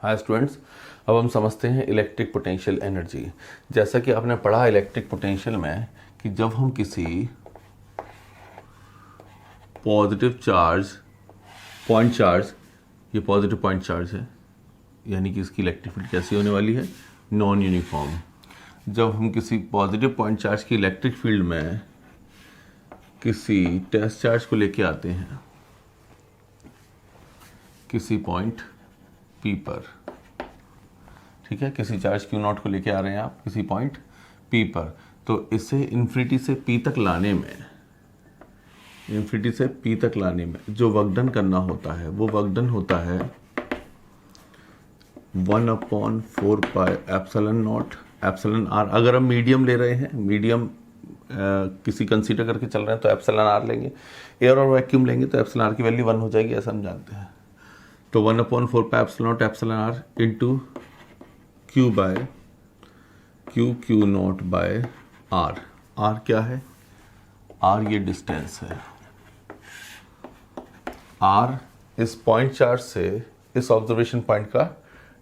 Hi students, अब हम समझते हैं इलेक्ट्रिक पोटेंशियल एनर्जी। जैसा कि आपने पढ़ा इलेक्ट्रिक पोटेंशियल में कि जब हम किसी पॉजिटिव चार्ज पॉइंट चार्ज, ये पॉजिटिव पॉइंट चार्ज है, यानी कि इसकी इलेक्ट्रिक फील्ड कैसी होने वाली है, नॉन यूनिफॉर्म। जब हम किसी पॉजिटिव पॉइंट चार्ज की इलेक्ट्रिक फील्ड में किसी टेस्ट चार्ज को लेके आते हैं किसी पॉइंट P पर, ठीक है, किसी चार्ज Q0 को लेके आ रहे हैं आप किसी पॉइंट P पर, तो इसे इन्फिनिटी से P तक लाने में जो वर्क डन करना होता है वो वर्क डन होता है 1/4 pi epsilon not epsilon R. अगर हम मीडियम ले रहे हैं, मीडियम किसी कंसीडर करके चल रहे हैं तो एप्सिलॉन आर लेंगे, एयर और वैक्यूम लेंगे तो एप्सिलॉन आर की वैल्यू 1 हो जाएगी, ऐसा हम जानते हैं। तो 1/4 pi epsilon not epsilon R into Q by Q not by R. R क्या है? आर ये डिस्टेंस है। आर इस पॉइंट चार्ज से इस ऑब्जर्वेशन पॉइंट का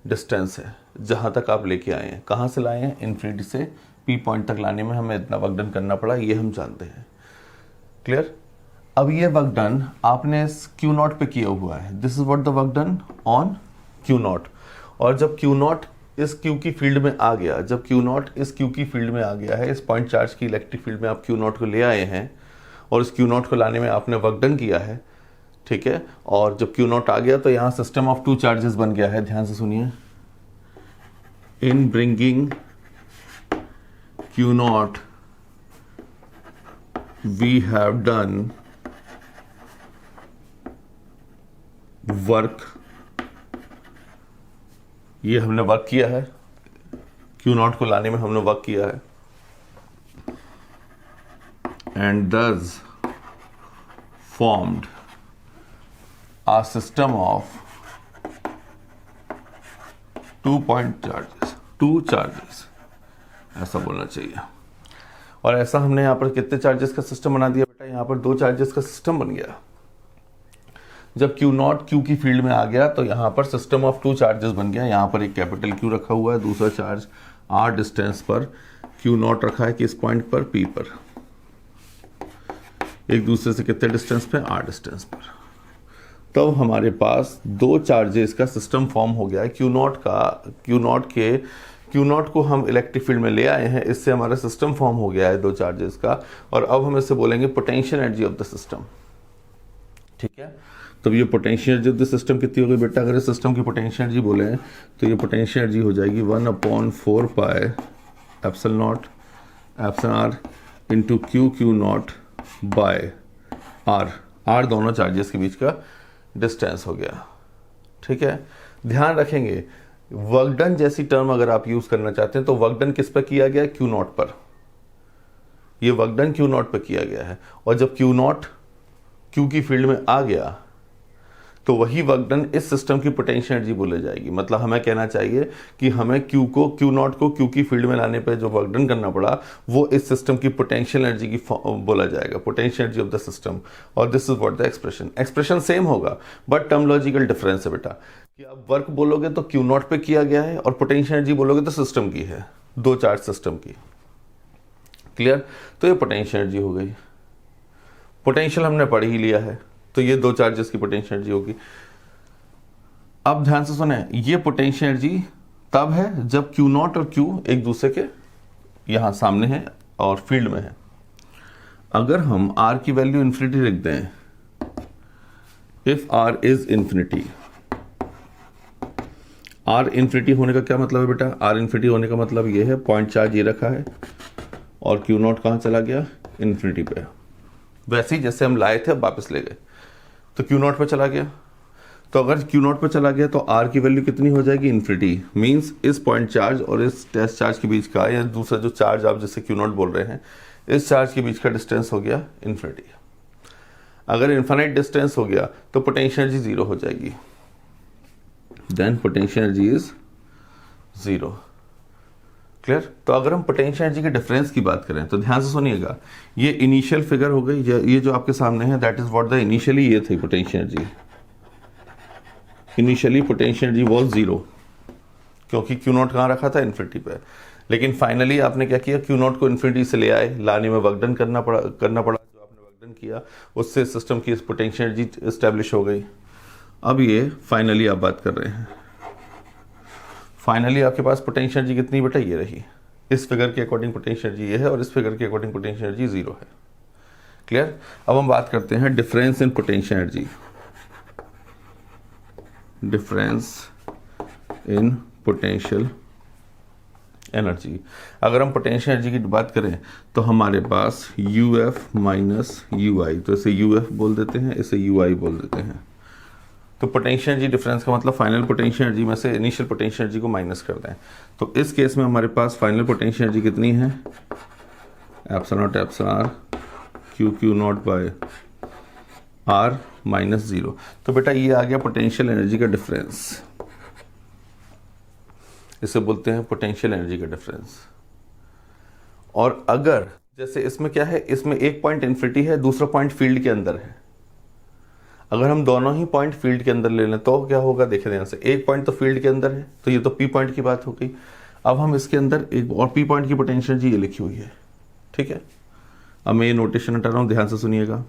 डिस्टेंस है जहां तक आप लेके आए हैं। कहां से लाए हैं? इन्फिनिटी से P पॉइंट तक लाने में हमें इतना वर्क डन करना पड़ा, ये हम जानते हैं। क्लियर? अब ये वर्क डन आपने इस Q0 पे किया हुआ है। This is what the work done on Q0। और जब Q0 इस Q की फील्ड में आ गया, जब Q0 इस Q की फील्ड में आ गया है, इस पॉइंट चार्ज की इलेक्ट्रिक फील्ड में आप Q0 को ले आए हैं और इस Q0 को लाने में आपने वर्क डन किया है, ठीक है। और जब Q0 आ गया तो यहाँ सिस्टम ऑफ टू चार्जेस बन गया है। ध्यान से सुनिए, in bringing Q0 we have done work. ये हमने वर्क किया है, Q0 को लाने में हमने वर्क किया है। And thus formed a system of two charges, ऐसा बोलना चाहिए। और ऐसा हमने यहाँ पर कितने चार्जेस का सिस्टम बना दिया बेटा? यहाँ पर 2 चार्जेस का सिस्टम बन गया। जब Q0 Q की फील्ड में आ गया तो यहाँ पर सिस्टम ऑफ 2 चार्जेस बन गया। यहाँ पर एक कैपिटल Q रखा हुआ है, दूसरा चार्ज R डिस्टेंस पर Q0 रखा है किस पॉइंट पर? P पर। एक दूसरे से कितने डिस्टेंस पे? R डिस्टेंस पर। तब हमारे पास 2 चार्जेस का सिस्टम फॉर्म हो गया है। Q0 को हम इलेक्ट्रिक फील्ड में ले आए हैं, इससे हमारा सिस्टम फॉर्म हो गया है 2 चार्जेस का। और अब हम इसे बोलेंगे potential energy of the system, ठीक है। तो ये potential energy of the system कितनी होगी बेटा? अगर इस सिस्टम की पोटेंशियल एनर्जी बोले तो ये पोटेंशियल एनर्जी हो जाएगी 1/4 pi epsilon not epsilon R into Q not by R. R दोनों चार्जेस के बीच का डिस्टेंस हो गया, ठीक है। ध्यान रखेंगे, वर्क डन जैसी टर्म अगर आप यूज करना चाहते हैं तो वर्क डन किस पर किया गया है? Q0 पर। ये वर्क डन Q0 पर किया गया है। और जब Q0 Q की फील्ड में आ गया तो वही वर्क डन इस सिस्टम की पोटेंशियल एनर्जी बोले जाएगी। मतलब हमें कहना चाहिए कि हमें Q0 को Q की फील्ड में लाने पे जो वर्क डन करना पड़ा वो इस सिस्टम की पोटेंशियल एनर्जी की बोला जाएगा, potential energy of the system. और this is what the expression same होगा बट टर्मोलॉजिकल डिफरेंस है बेटा, कि आप वर्क बोलोगे तो Q0 पे किया गया है और पोटेंशियल एनर्जी बोलोगे तो सिस्टम की है, 2 चार्ज सिस्टम की। क्लियर? तो ये पोटेंशियल एनर्जी हो गई। पोटेंशियल हमने पढ़ ही लिया है, तो ये 2 चार्जेस की पोटेंशियल एनर्जी होगी। अब ध्यान से सुने, ये पोटेंशियल एनर्जी तब है जब Q0 और Q एक दूसरे के यहां सामने है और फील्ड में है। अगर हम R की वैल्यू इन्फिनिटी लिख दें, if R is infinity, R infinity होने का क्या मतलब है बेटा? R इन्फिनिटी होने का मतलब ये है, पॉइंट चार्ज ये रखा है और Q0 कहां चला गया? इन्फिनिटी पे। वैसे ही जैसे हम लाए थे वापस ले गए, तो Q0 पे चला गया। तो अगर Q0 पे चला गया तो R की वैल्यू कितनी हो जाएगी? इन्फिनिटी। मींस इस पॉइंट चार्ज और इस टेस्ट चार्ज के बीच का, या दूसरा जो चार्ज आप जिसे Q0 बोल रहे हैं, इस चार्ज के बीच का डिस्टेंस हो गया इन्फिनिटी। अगर इन्फिनिट डिस्टेंस हो गया तो पोटेंशियल एनर्जी 0 हो जाएगी। Then potential energy is 0। Clear? तो अगर हम पोटेंशियल एनर्जी के डिफरेंस की बात करें तो ध्यान से सुनिएगा, ये इनिशियल फिगर हो गई, ये जो आपके सामने है that is what the initially ये थी potential energy. Initially potential energy was 0, क्योंकि क्यू नॉट कहाँ रखा था, इन्फिनिटी पे। लेकिन फाइनली आपने क्या किया, क्यू नॉट को इन्फिनिटी से ले आए, लाने में वर्क डन करना पड़ा। जो आपने वर्क डन किया उससे सिस्टम की पोटेंशियल एनर्जी इस्टेब्लिश हो गई। अब ये फाइनली आप बात कर रहे हैं, फाइनली आपके पास पोटेंशियल एनर्जी कितनी बेटा, ये रही। इस फिगर के अकॉर्डिंग पोटेंशियल एनर्जी ये है और इस फिगर के अकॉर्डिंग पोटेंशियल एनर्जी 0 है। क्लियर। अब हम बात करते हैं difference in potential energy. Difference in potential energy, अगर हम पोटेंशियल एनर्जी की बात करें तो हमारे पास UF माइनस UI, तो इसे UF बोल देते हैं, इसे UI बोल देते हैं। तो पोटेंशियल एनर्जी डिफरेंस का मतलब फाइनल पोटेंशियल एनर्जी में से इनिशियल पोटेंशियल एनर्जी को माइनस कर दें। तो इस केस में हमारे पास फाइनल पोटेंशियल एनर्जी कितनी है, epsilon not epsilon Q not by R minus 0। तो बेटा ये आ गया पोटेंशियल एनर्जी का डिफरेंस, इसे बोलते हैं पोटेंशियल एनर्जी का डिफरेंस। और अगर जैसे इसमें क्या है, इसमें एक पॉइंट इन्फिनिटी है, दूसरा पॉइंट फील्ड के अंदर है। अगर हम दोनों ही पॉइंट फील्ड के अंदर ले लें तो क्या होगा, देखें ध्यान से। एक पॉइंट तो फील्ड के अंदर है, तो ये तो P पॉइंट की बात हो गई। अब हम इसके अंदर एक और P पॉइंट की पोटेंशियल एनर्जी ये लिखी हुई है, ठीक है। अब मैं ये नोटेशन हटा रहा हूं, ध्यान से सुनिएगा।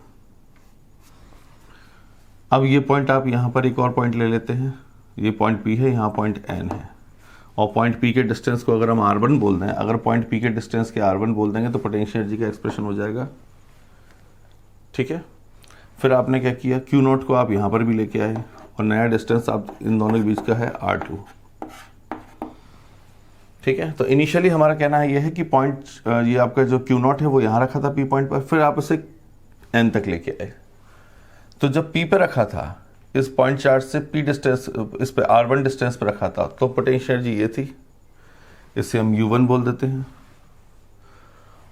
अब ये पॉइंट आप यहां पर एक और पॉइंट ले लेते हैं, ये पॉइंट P है, यहां पॉइंट N है, और पॉइंट P के डिस्टेंस को अगर हम R1 बोल दें, अगर पॉइंट P के डिस्टेंस के R1 बोल देंगे तो पोटेंशियल एनर्जी का एक्सप्रेशन हो जाएगा, ठीक है। फिर आपने क्या किया, Q नॉट को आप यहां पर भी लेके आए और नया डिस्टेंस आप इन दोनों के बीच का है R2, ठीक है। तो इनिशियली हमारा कहना है यह है कि पॉइंट ये आपका जो Q नॉट है वो यहां रखा था P पॉइंट पर, फिर आप उसे N तक लेके आए। तो जब P पे रखा था, इस पॉइंट चार्ज से P डिस्टेंस, इस पे R1 डिस्टेंस पे रखा था, तो पोटेंशियल एनर्जी ये थी, इसे हम U1 बोल देते हैं।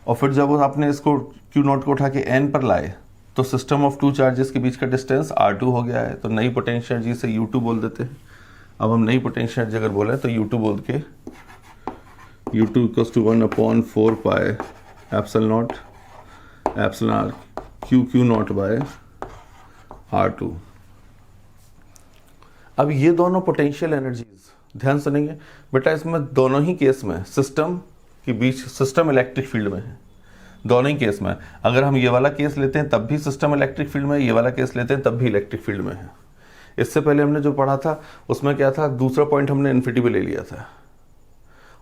और फिर जब आपने इसको Q नॉट को उठा के N पर लाए तो सिस्टम ऑफ टू चार्जेस के बीच का डिस्टेंस R2 हो गया है, तो नई पोटेंशियल एनर्जी से U2 बोल देते हैं। अब हम नई पोटेंशियल एनर्जी अगर बोले तो U2 बोल के U2 equals to 1/4 pi epsilon not epsilon Q not by R2। अब ये दोनों पोटेंशियल एनर्जीज ध्यान सुनेंगे बेटा, इसमें दोनों ही केस में सिस्टम के बीच, सिस्टम इलेक्ट्रिक फील्ड में है दोनों ही केस में। अगर हम ये वाला केस लेते हैं तब भी सिस्टम इलेक्ट्रिक फील्ड में, ये वाला केस लेते हैं तब भी इलेक्ट्रिक फील्ड में है। इससे पहले हमने जो पढ़ा था उसमें क्या था, दूसरा पॉइंट हमने इन्फिनिटी पे ले लिया था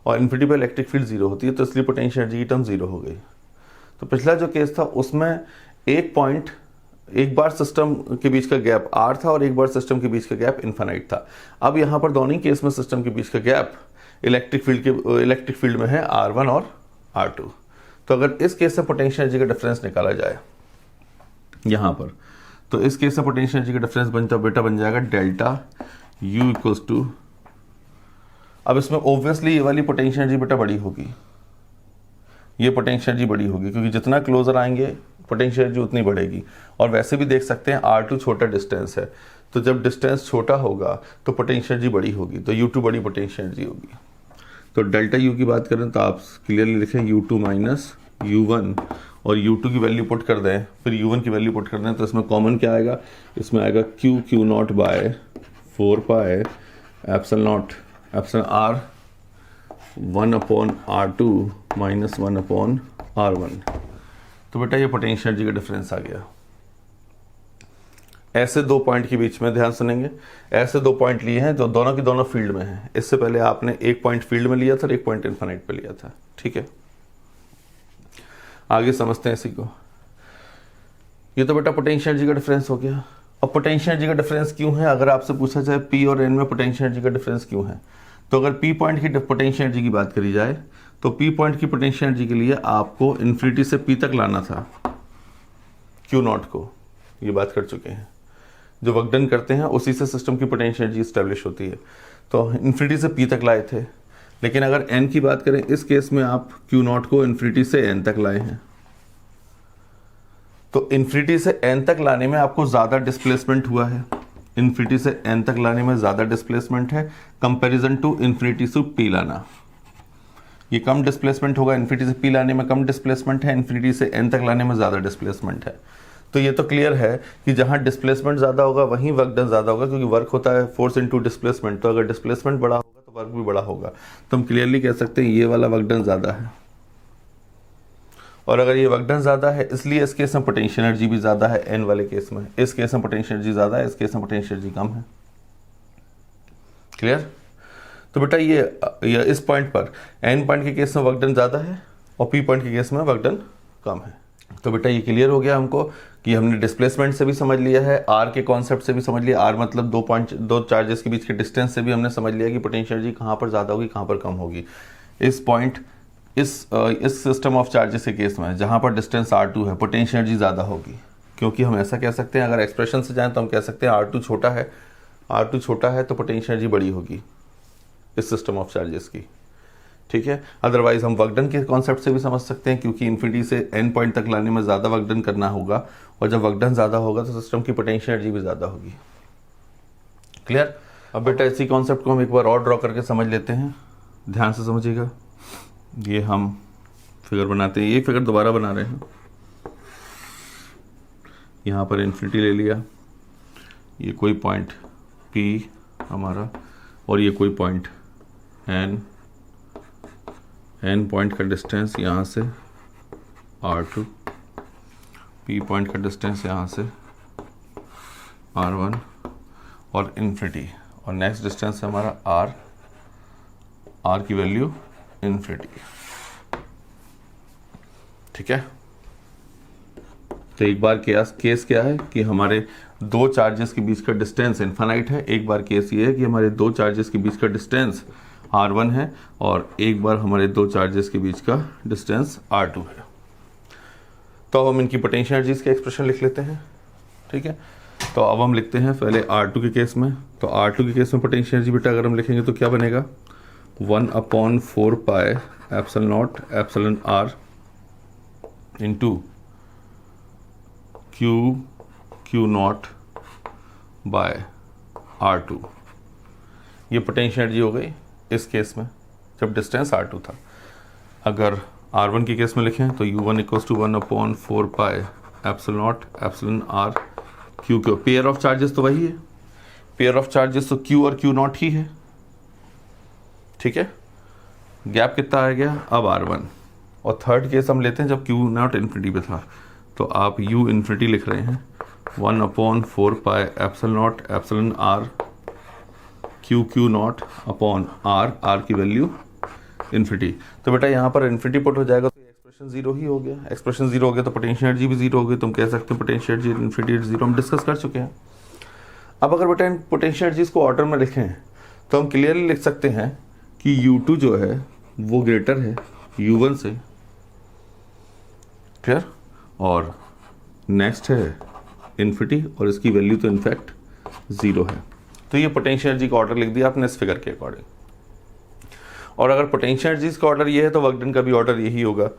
और इन्फिनिटी पे इलेक्ट्रिक फील्ड 0 होती है, तो इसलिए पोटेंशियल एनर्जी की टर्म 0 हो गई। तो पिछला जो केस था उसमें एक पॉइंट, एक बार सिस्टम के बीच का गैप R था और एक बार सिस्टम के बीच का गैप इनफाइनाइट था। अब यहाँ पर दोनों ही केस में सिस्टम के बीच का गैप इलेक्ट्रिक फील्ड में है R1 और R2। तो अगर इस केस से पोटेंशियल एनर्जी का डिफरेंस निकाला जाए यहाँ पर, तो इस केस से पोटेंशियल एनर्जी का डिफरेंस बन जाएगा डेल्टा U इक्वल्स टू, अब इसमें ओब्वियसली ये वाली पोटेंशियल एनर्जी बेटा बड़ी होगी, ये पोटेंशियल एनर्जी बड़ी होगी क्योंकि जितना क्लोजर आएंगे पोटेंशियल एनर्जी उतनी बढ़ेगी। और वैसे भी देख सकते हैं R2 छोटा डिस्टेंस है, तो जब डिस्टेंस छोटा होगा तो पोटेंशियल एनर्जी बड़ी होगी, तो U2 बड़ी पोटेंशियल एनर्जी होगी। तो डेल्टा U की बात करें तो आप क्लियरली लिखें U2 माइनस U1 और U2 की वैल्यू पुट कर दें, फिर U1 की वैल्यू पुट कर दें, तो इसमें कॉमन क्या आएगा, इसमें आएगा Q not by 4 pi epsilon not epsilon R 1/R2 minus 1/R1। तो बेटा ये पोटेंशियल एनर्जी का डिफरेंस आ गया। ऐसे दो पॉइंट के बीच में ध्यान सुनेंगे, ऐसे दो पॉइंट लिए हैं जो दोनों की दोनों फील्ड में हैं। इससे पहले आपने एक पॉइंट फील्ड में लिया था और एक पॉइंट इनफाइनाइट पे लिया था, ठीक है। आगे समझते हैं इसी को। ये तो बेटा पोटेंशियल एनर्जी का डिफरेंस हो गया। अब पोटेंशियल एनर्जी का डिफरेंस क्यों है, अगर आपसे पूछा जाए P और N में पोटेंशियल एनर्जी का डिफरेंस क्यों है, तो अगर P पॉइंट की पोटेंशियल एनर्जी की बात करी जाए तो P पॉइंट की पोटेंशियल एनर्जी के लिए आपको इन्फिनिटी से P तक लाना था Q नॉट को, ये बात कर चुके हैं। जो वर्क डन करते हैं उसी से सिस्टम की पोटेंशियल एनर्जी स्टैब्लिश होती है, तो इन्फिनिटी से P तक लाए थे। लेकिन अगर N की बात करें, इस केस में आप Q नॉट को इन्फिनिटी से N तक लाए हैं, तो इन्फिनिटी से N तक लाने में आपको ज़्यादा डिस्प्लेसमेंट हुआ है, इन्फिनिटी से N तक लाने में ज़्यादा डिस्प्लेसमेंट है कंपैरिजन टू इन्फिनिटी से P लाना। ये कम डिस्प्लेसमेंट होगा, इन्फिनिटी से P लाने में कम डिस्प्लेसमेंट है, इन्फिनिटी से N तक लाने में ज़्यादा डिस्प्लेसमेंट है। तो ये तो क्लियर है कि जहाँ डिस्प्लेसमेंट ज़्यादा होगा वहीं वर्क डन ज़्यादा होगा, क्योंकि वर्क होता है फोर्स इनटू डिस्प्लेसमेंट। तो अगर डिस्प्लेसमेंट बड़ा होगा तो तो वर्क भी बड़ा होगा। तो हम क्लियरली कह सकते हैं ये वाला वर्क डन ज़्यादा है, और अगर ये वर्क डन ज़्यादा है इसलिए इस केस में पोटेंशियल एनर्जी भी ज़्यादा है एन वाले केस में, इस केस में पोटेंशियल एनर्जी ज़्यादा है, इस केस में पोटेंशियल एनर्जी कम है। क्लियर? तो बेटा ये इस पॉइंट पर एन पॉइंट के केस में वर्क डन ज़्यादा है और पी पॉइंट के केस में वर्क डन कम है। तो बेटा ये क्लियर हो गया हमको कि हमने डिस्प्लेसमेंट से भी समझ लिया है, आर के कॉन्सेप्ट से भी समझ लिया, आर मतलब दो चार्जेस के बीच के डिस्टेंस से भी हमने समझ लिया कि पोटेंशियल एनर्जी कहाँ पर ज़्यादा होगी कहाँ पर कम होगी। इस पॉइंट इस सिस्टम ऑफ चार्जेस के केस में जहाँ पर डिस्टेंस R2 है पोटेंशियल एनर्जी ज़्यादा होगी, क्योंकि हम ऐसा कह सकते हैं, अगर एक्सप्रेशन से जाएं तो हम कह सकते हैं R2 छोटा है तो पोटेंशियल एनर्जी बड़ी होगी इस सिस्टम ऑफ चार्जेस की। ठीक है, अदरवाइज हम वर्क डन के कॉन्सेप्ट से भी समझ सकते हैं, क्योंकि इन्फिनिटी से एन पॉइंट तक लाने में ज़्यादा वर्क डन करना होगा, और जब वर्क डन ज़्यादा होगा तो सिस्टम की पोटेंशियल एनर्जी भी ज़्यादा होगी। क्लियर? अब बेटा इसी कॉन्सेप्ट को हम एक बार और ड्रॉ करके समझ लेते हैं, ध्यान से समझिएगा। ये हम फिगर बनाते हैं, ये फिगर दोबारा बना रहे हैं। यहाँ पर इन्फिनिटी ले लिया, ये कोई पॉइंट P हमारा, और ये कोई पॉइंट N पॉइंट का डिस्टेंस यहाँ से R2, P पॉइंट का डिस्टेंस यहाँ से R1 और इन्फिनिटी, और नेक्स्ट डिस्टेंस है हमारा R की वैल्यू इन्फिनिटी। ठीक है, तो एक बार केस क्या है कि हमारे दो चार्जेस के बीच का डिस्टेंस इनफाइनाइट है, एक बार केस ये है कि हमारे दो चार्जेस के बीच का डिस्टेंस R1 है, और एक बार हमारे दो चार्जेस के बीच का डिस्टेंस R2 है। तो अब हम इनकी पोटेंशियल एनर्जीज के एक्सप्रेशन लिख लेते हैं। ठीक है, तो अब हम लिखते हैं पहले R2 के केस में। तो R2 के केस में पोटेंशियल एनर्जी बेटा अगर हम लिखेंगे तो क्या बनेगा, 1/4 pi epsilon not epsilon R into Q not by R2। ये पोटेंशियल एनर्जी हो गई इस केस में जब डिस्टेंस R2 था। अगर R1 के केस में लिखें तो U1 = 1/4 pi epsilon not epsilon R Q। Pair of charges तो वही है, पेयर ऑफ चार्जेस तो Q और Q नॉट ही है। ठीक है, गैप कितना आ गया अब R1। और थर्ड केस हम लेते हैं जब Q नॉट इन्फिनिटी पे था, तो आप U इन्फिनिटी लिख रहे हैं 1/4 pi epsilon not epsilon R Q not upon R की वैल्यू इन्फिनिटी। तो बेटा यहाँ पर इन्फिनिटी पुट हो जाएगा तो एक्सप्रेशन जीरो ही हो गया, एक्सप्रेशन जीरो हो गया तो पोटेंशियल एनर्जी भी जीरो हो गई। तुम कह सकते हो पोटेंशियल एनर्जी इन्फिनिटी जीरो, हम डिस्कस कर चुके हैं। अब अगर बेटा इन पोटेंशियल एनर्जीज को ऑर्डर में लिखें तो हम क्लियरली लिख सकते हैं कि U2 जो है वो ग्रेटर है U1 से। क्लियर? और नेक्स्ट है इन्फिनिटी, और इसकी वैल्यू तो इनफैक्ट जीरो है। तो ये पोटेंशियल एनर्जी का ऑर्डर लिख दिया आपने इस फिगर के अकॉर्डिंग। और अगर पोटेंशियल एनर्जीज का ऑर्डर ये है तो वर्क डन का भी ऑर्डर यही होगा।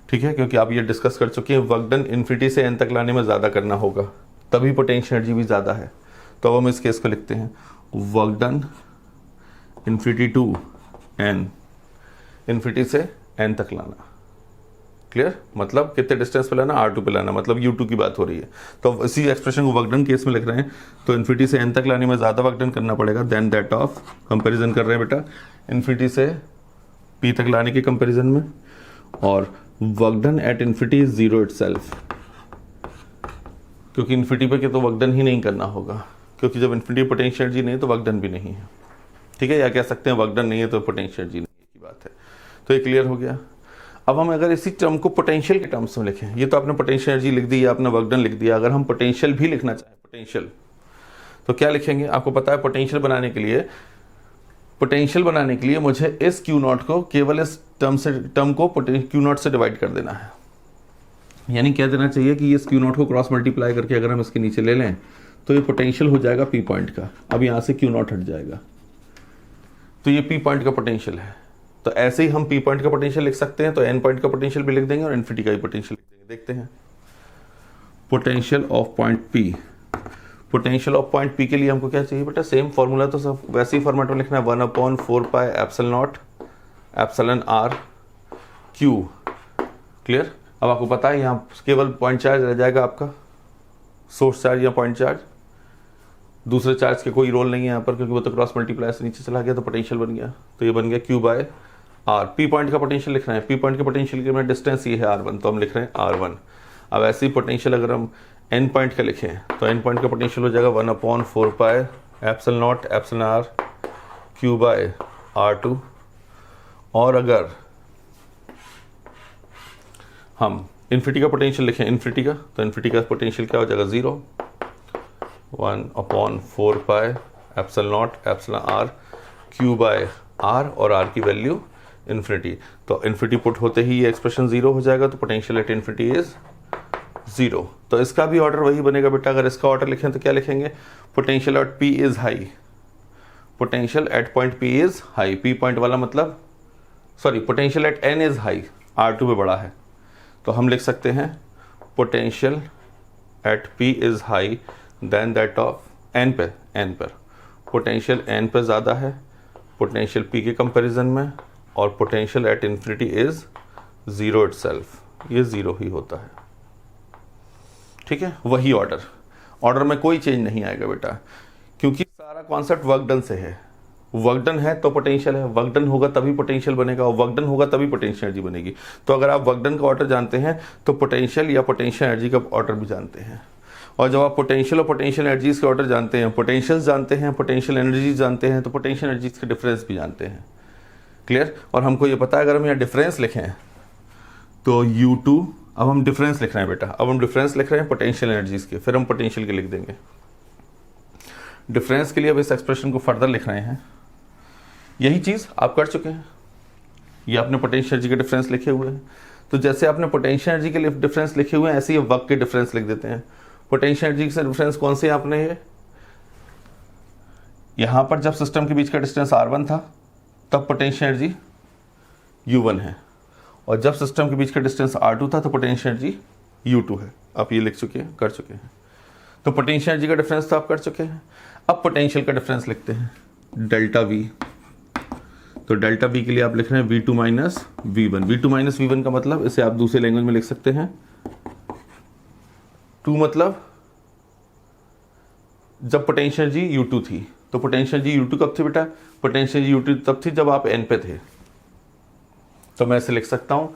ठीक है, क्योंकि आप ये डिस्कस कर चुके हैं, वर्क डन इन्फिनिटी से एन तक लाने में ज़्यादा करना होगा, तभी पोटेंशियल एनर्जी भी ज़्यादा है। तो अब हम इस केस को लिखते हैं work done infinity to N, infinity से एन तक लाना। क्लियर? मतलब कितने डिस्टेंस पे लाना, R2 पे लाना, मतलब U2 की बात हो रही है। तो इसी एक्सप्रेशन को वर्क डन केस में लिख रहे हैं, तो इन्फिनिटी से एन तक लाने में ज़्यादा वर्क डन करना पड़ेगा देन दैट ऑफ, कंपैरिजन कर रहे हैं बेटा इन्फिनिटी से P तक लाने के कंपैरिजन में। और work done at infinity is zero itself, क्योंकि इन्फिनिटी पे तो वर्क डन ही नहीं करना होगा, क्योंकि जब इन्फिनिटी पोटेंशियल एनर्जी नहीं है तो वर्क डन भी नहीं है। ठीक है, या कह सकते हैं वर्क डन नहीं है तो पोटेंशियल एनर्जी नहीं की बात है। तो ये क्लियर हो गया। अब हम अगर इसी टर्म को पोटेंशियल के टर्म्स में लिखें, ये तो आपने पोटेंशियल एनर्जी लिख दी, आपने वर्क डन लिख दिया, अगर हम पोटेंशियल भी लिखना चाहें पोटेंशियल तो क्या लिखेंगे? आपको पता है पोटेंशियल बनाने के लिए मुझे इस Q नॉट को केवल इस टर्म को Q नॉट से डिवाइड कर देना है। यानी क्या देना चाहिए कि इस Q नॉट को क्रॉस मल्टीप्लाई करके अगर हम इसके नीचे ले लें तो ये पोटेंशियल हो जाएगा P पॉइंट का। अब यहाँ से Q नॉट हट जाएगा, तो ये P पॉइंट का पोटेंशियल है। तो ऐसे ही हम P पॉइंट का पोटेंशियल लिख सकते हैं, तो N पॉइंट का पोटेंशियल भी लिख देंगे और इन्फिनिटी का भी पोटेंशियल लिख देंगे। देखते हैं potential of point P। Potential of point P के लिए हमको क्या चाहिए बेटा? सेम फॉर्मूला, तो सब वैसे ही फॉर्मेट में लिखना है 1/4 pi epsilon not epsilon R Q। Clear? अब आपको पता है यहाँ केवल पॉइंट चार्ज रह जाएगा आपका, सोर्स चार्ज या पॉइंट चार्ज। दूसरे चार्ज के कोई रोल नहीं है यहाँ पर, क्योंकि वो तो क्रॉस मल्टीप्लाई से नीचे चला गया तो पोटेंशियल बन गया। तो ये बन गया Q by R। P point का पोटेंशियल लिख रहे हैं, पी पॉइंट के पोटेंशियल के में डिस्टेंस ये है R1, तो हम लिख रहे हैं R1। अब ऐसे ही पोटेंशियल अगर हम N पॉइंट का लिखें तो N पॉइंट का पोटेंशियल हो जाएगा 1/4 pi epsilon not epsilon R Q by R2। और अगर हम इन्फिनिटी का पोटेंशियल लिखें इन्फिनिटी का, तो इन्फिनिटी का पोटेंशियल क्या हो जाएगा 0 1/4 pi epsilon not epsilon R Q by R और R की वैल्यू इन्फिनिटी। तो इन्फिनिटी पुट होते ही ये एक्सप्रेशन 0 हो जाएगा, तो पोटेंशियल एट इन्फिनिटी इज 0। तो इसका भी ऑर्डर वही बनेगा बेटा। अगर इसका ऑर्डर लिखें तो क्या लिखेंगे, potential at P is high, potential at point P is high, P point वाला मतलब sorry potential at N is high, R2 पे बड़ा है, तो हम लिख सकते हैं potential at P is high then that of N पर पोटेंशियल N पे ज़्यादा है पोटेंशियल P के कंपैरिजन में, और potential at infinity is 0 itself, ये 0 ही होता है। ठीक है, वही ऑर्डर में कोई चेंज नहीं आएगा बेटा, क्योंकि सारा कॉन्सेप्ट वर्क डन से है। वर्क डन है तो पोटेंशियल है, वर्क डन होगा तभी पोटेंशियल बनेगा, और वर्क डन होगा तभी पोटेंशियल एनर्जी बनेगी। तो अगर आप वर्क डन का ऑर्डर जानते हैं तो पोटेंशियल या पोटेंशियल एनर्जी का ऑर्डर भी जानते हैं। और जब आप पोटेंशियल और पोटेंशियल एनर्जीज के ऑर्डर जानते हैं, पोटेंशियल जानते हैं, पोटेंशियल एनर्जीज जानते हैं, तो पोटेंशियल एनर्जीज के डिफरेंस भी जानते हैं। क्लियर। और हमको ये पता है अगर हम यहाँ डिफरेंस लिखें तो U2, अब हम डिफरेंस लिख रहे हैं बेटा, अब हम डिफरेंस लिख रहे हैं पोटेंशियल एनर्जीज के, फिर हम पोटेंशियल के लिख देंगे। डिफरेंस के लिए अब इस एक्सप्रेशन को फर्दर लिख रहे हैं। यही चीज़ आप कर चुके हैं, ये आपने पोटेंशियल एनर्जी के डिफरेंस लिखे हुए हैं। तो जैसे आपने पोटेंशियल एनर्जी के लिए डिफरेंस लिखे हुए हैं, ऐसे ही वर्क के डिफरेंस लिख देते हैं। पोटेंशियल एनर्जी से डिफरेंस कौन से आपने, यहां पर जब सिस्टम के बीच का डिस्टेंस R1 था तब पोटेंशियल एनर्जी U1 है, और जब सिस्टम के बीच का डिस्टेंस R2 था तो पोटेंशियल एनर्जी U2 है। आप ये लिख चुके हैं, कर चुके हैं। तो पोटेंशियल एनर्जी का डिफरेंस तो आप कर चुके हैं। अब पोटेंशियल का डिफरेंस लिखते हैं, डेल्टा V। तो डेल्टा V के लिए आप लिख रहे हैं V2 minus V1। V2 minus V1 का मतलब, इसे आप दूसरे लैंग्वेज में लिख सकते हैं, 2 मतलब जब पोटेंशियल एनर्जी U2 थी, तो पोटेंशियल एनर्जी U2 कब थी बेटा, पोटेंशियल एनर्जी U2 तब थी जब आप N पे थे। तो मैं इसे लिख सकता हूं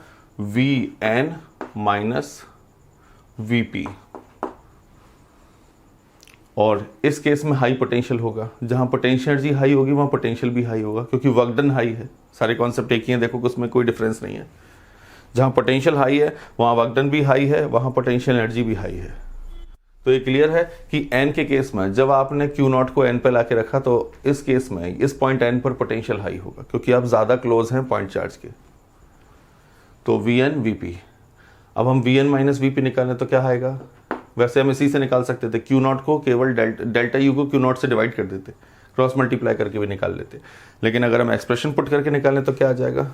Vn माइनस Vp, और इस केस में हाई पोटेंशियल होगा। जहां पोटेंशियल एनर्जी हाई होगी वहां पोटेंशियल भी हाई होगा, क्योंकि वर्क डन हाई है। सारे कॉन्सेप्ट एक ही हैं, देखो कि उसमें कोई डिफरेंस नहीं है। जहां पोटेंशियल हाई है वहां वर्क डन भी हाई है, वहां पोटेंशियल एनर्जी भी हाई है। तो ये क्लियर है कि N के केस में जब आपने Q0 को N पे लाके रखा, तो इस केस में इस पॉइंट N पर पोटेंशियल हाई होगा, क्योंकि आप ज़्यादा क्लोज हैं पॉइंट चार्ज के। तो Vn Vp, अब हम Vn माइनस Vp निकालें तो क्या आएगा, वैसे हम इसी से निकाल सकते थे। Q0 को केवल डेल्टा U को Q0 से डिवाइड कर देते, क्रॉस मल्टीप्लाई करके भी निकाल लेते। लेकिन अगर हम एक्सप्रेशन पुट करके निकालें तो क्या आ जाएगा,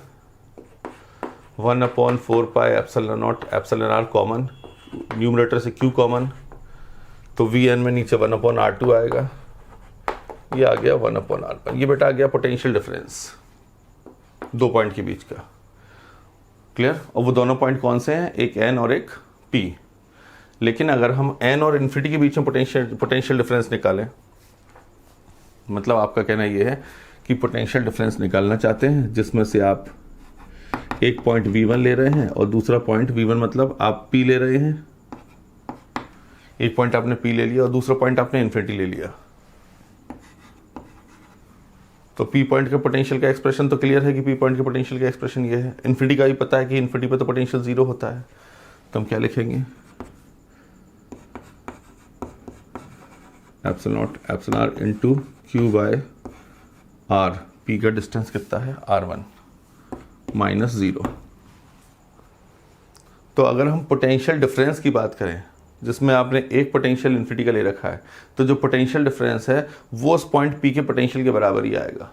1/4 pi epsilon not epsilon R common, numerator से Q कॉमन, तो Vn में नीचे 1/R2 आएगा, ये आ गया 1/R1। ये बेटा आ गया पोटेंशियल डिफरेंस दो पॉइंट के बीच का। क्लियर। और वो दोनों पॉइंट कौन से हैं, एक N और एक P। लेकिन अगर हम N और इन्फिनिटी के बीच में पोटेंशियल डिफरेंस निकालें, मतलब आपका कहना ये है कि पोटेंशियल डिफरेंस निकालना चाहते हैं जिसमें से आप एक पॉइंट V1 ले रहे हैं और दूसरा पॉइंट V1 मतलब आप P ले रहे हैं। एक पॉइंट आपने P ले लिया और दूसरा पॉइंट आपने इन्फिनिटी ले लिया। तो P पॉइंट के पोटेंशियल का एक्सप्रेशन तो क्लियर है कि P पॉइंट के पोटेंशियल का एक्सप्रेशन ये है। इन्फिनिटी का भी पता है कि इन्फिनिटी पे तो पोटेंशियल 0 होता है। तो हम क्या लिखेंगे, epsilon not epsilon R into Q by R। P का डिस्टेंस कितना है R1 माइनस 0। तो अगर हम पोटेंशियल डिफरेंस की बात करें जिसमें आपने एक पोटेंशियल इन्फिनिटी का ले रखा है, तो जो पोटेंशियल डिफरेंस है वो उस पॉइंट P के पोटेंशियल के बराबर ही आएगा।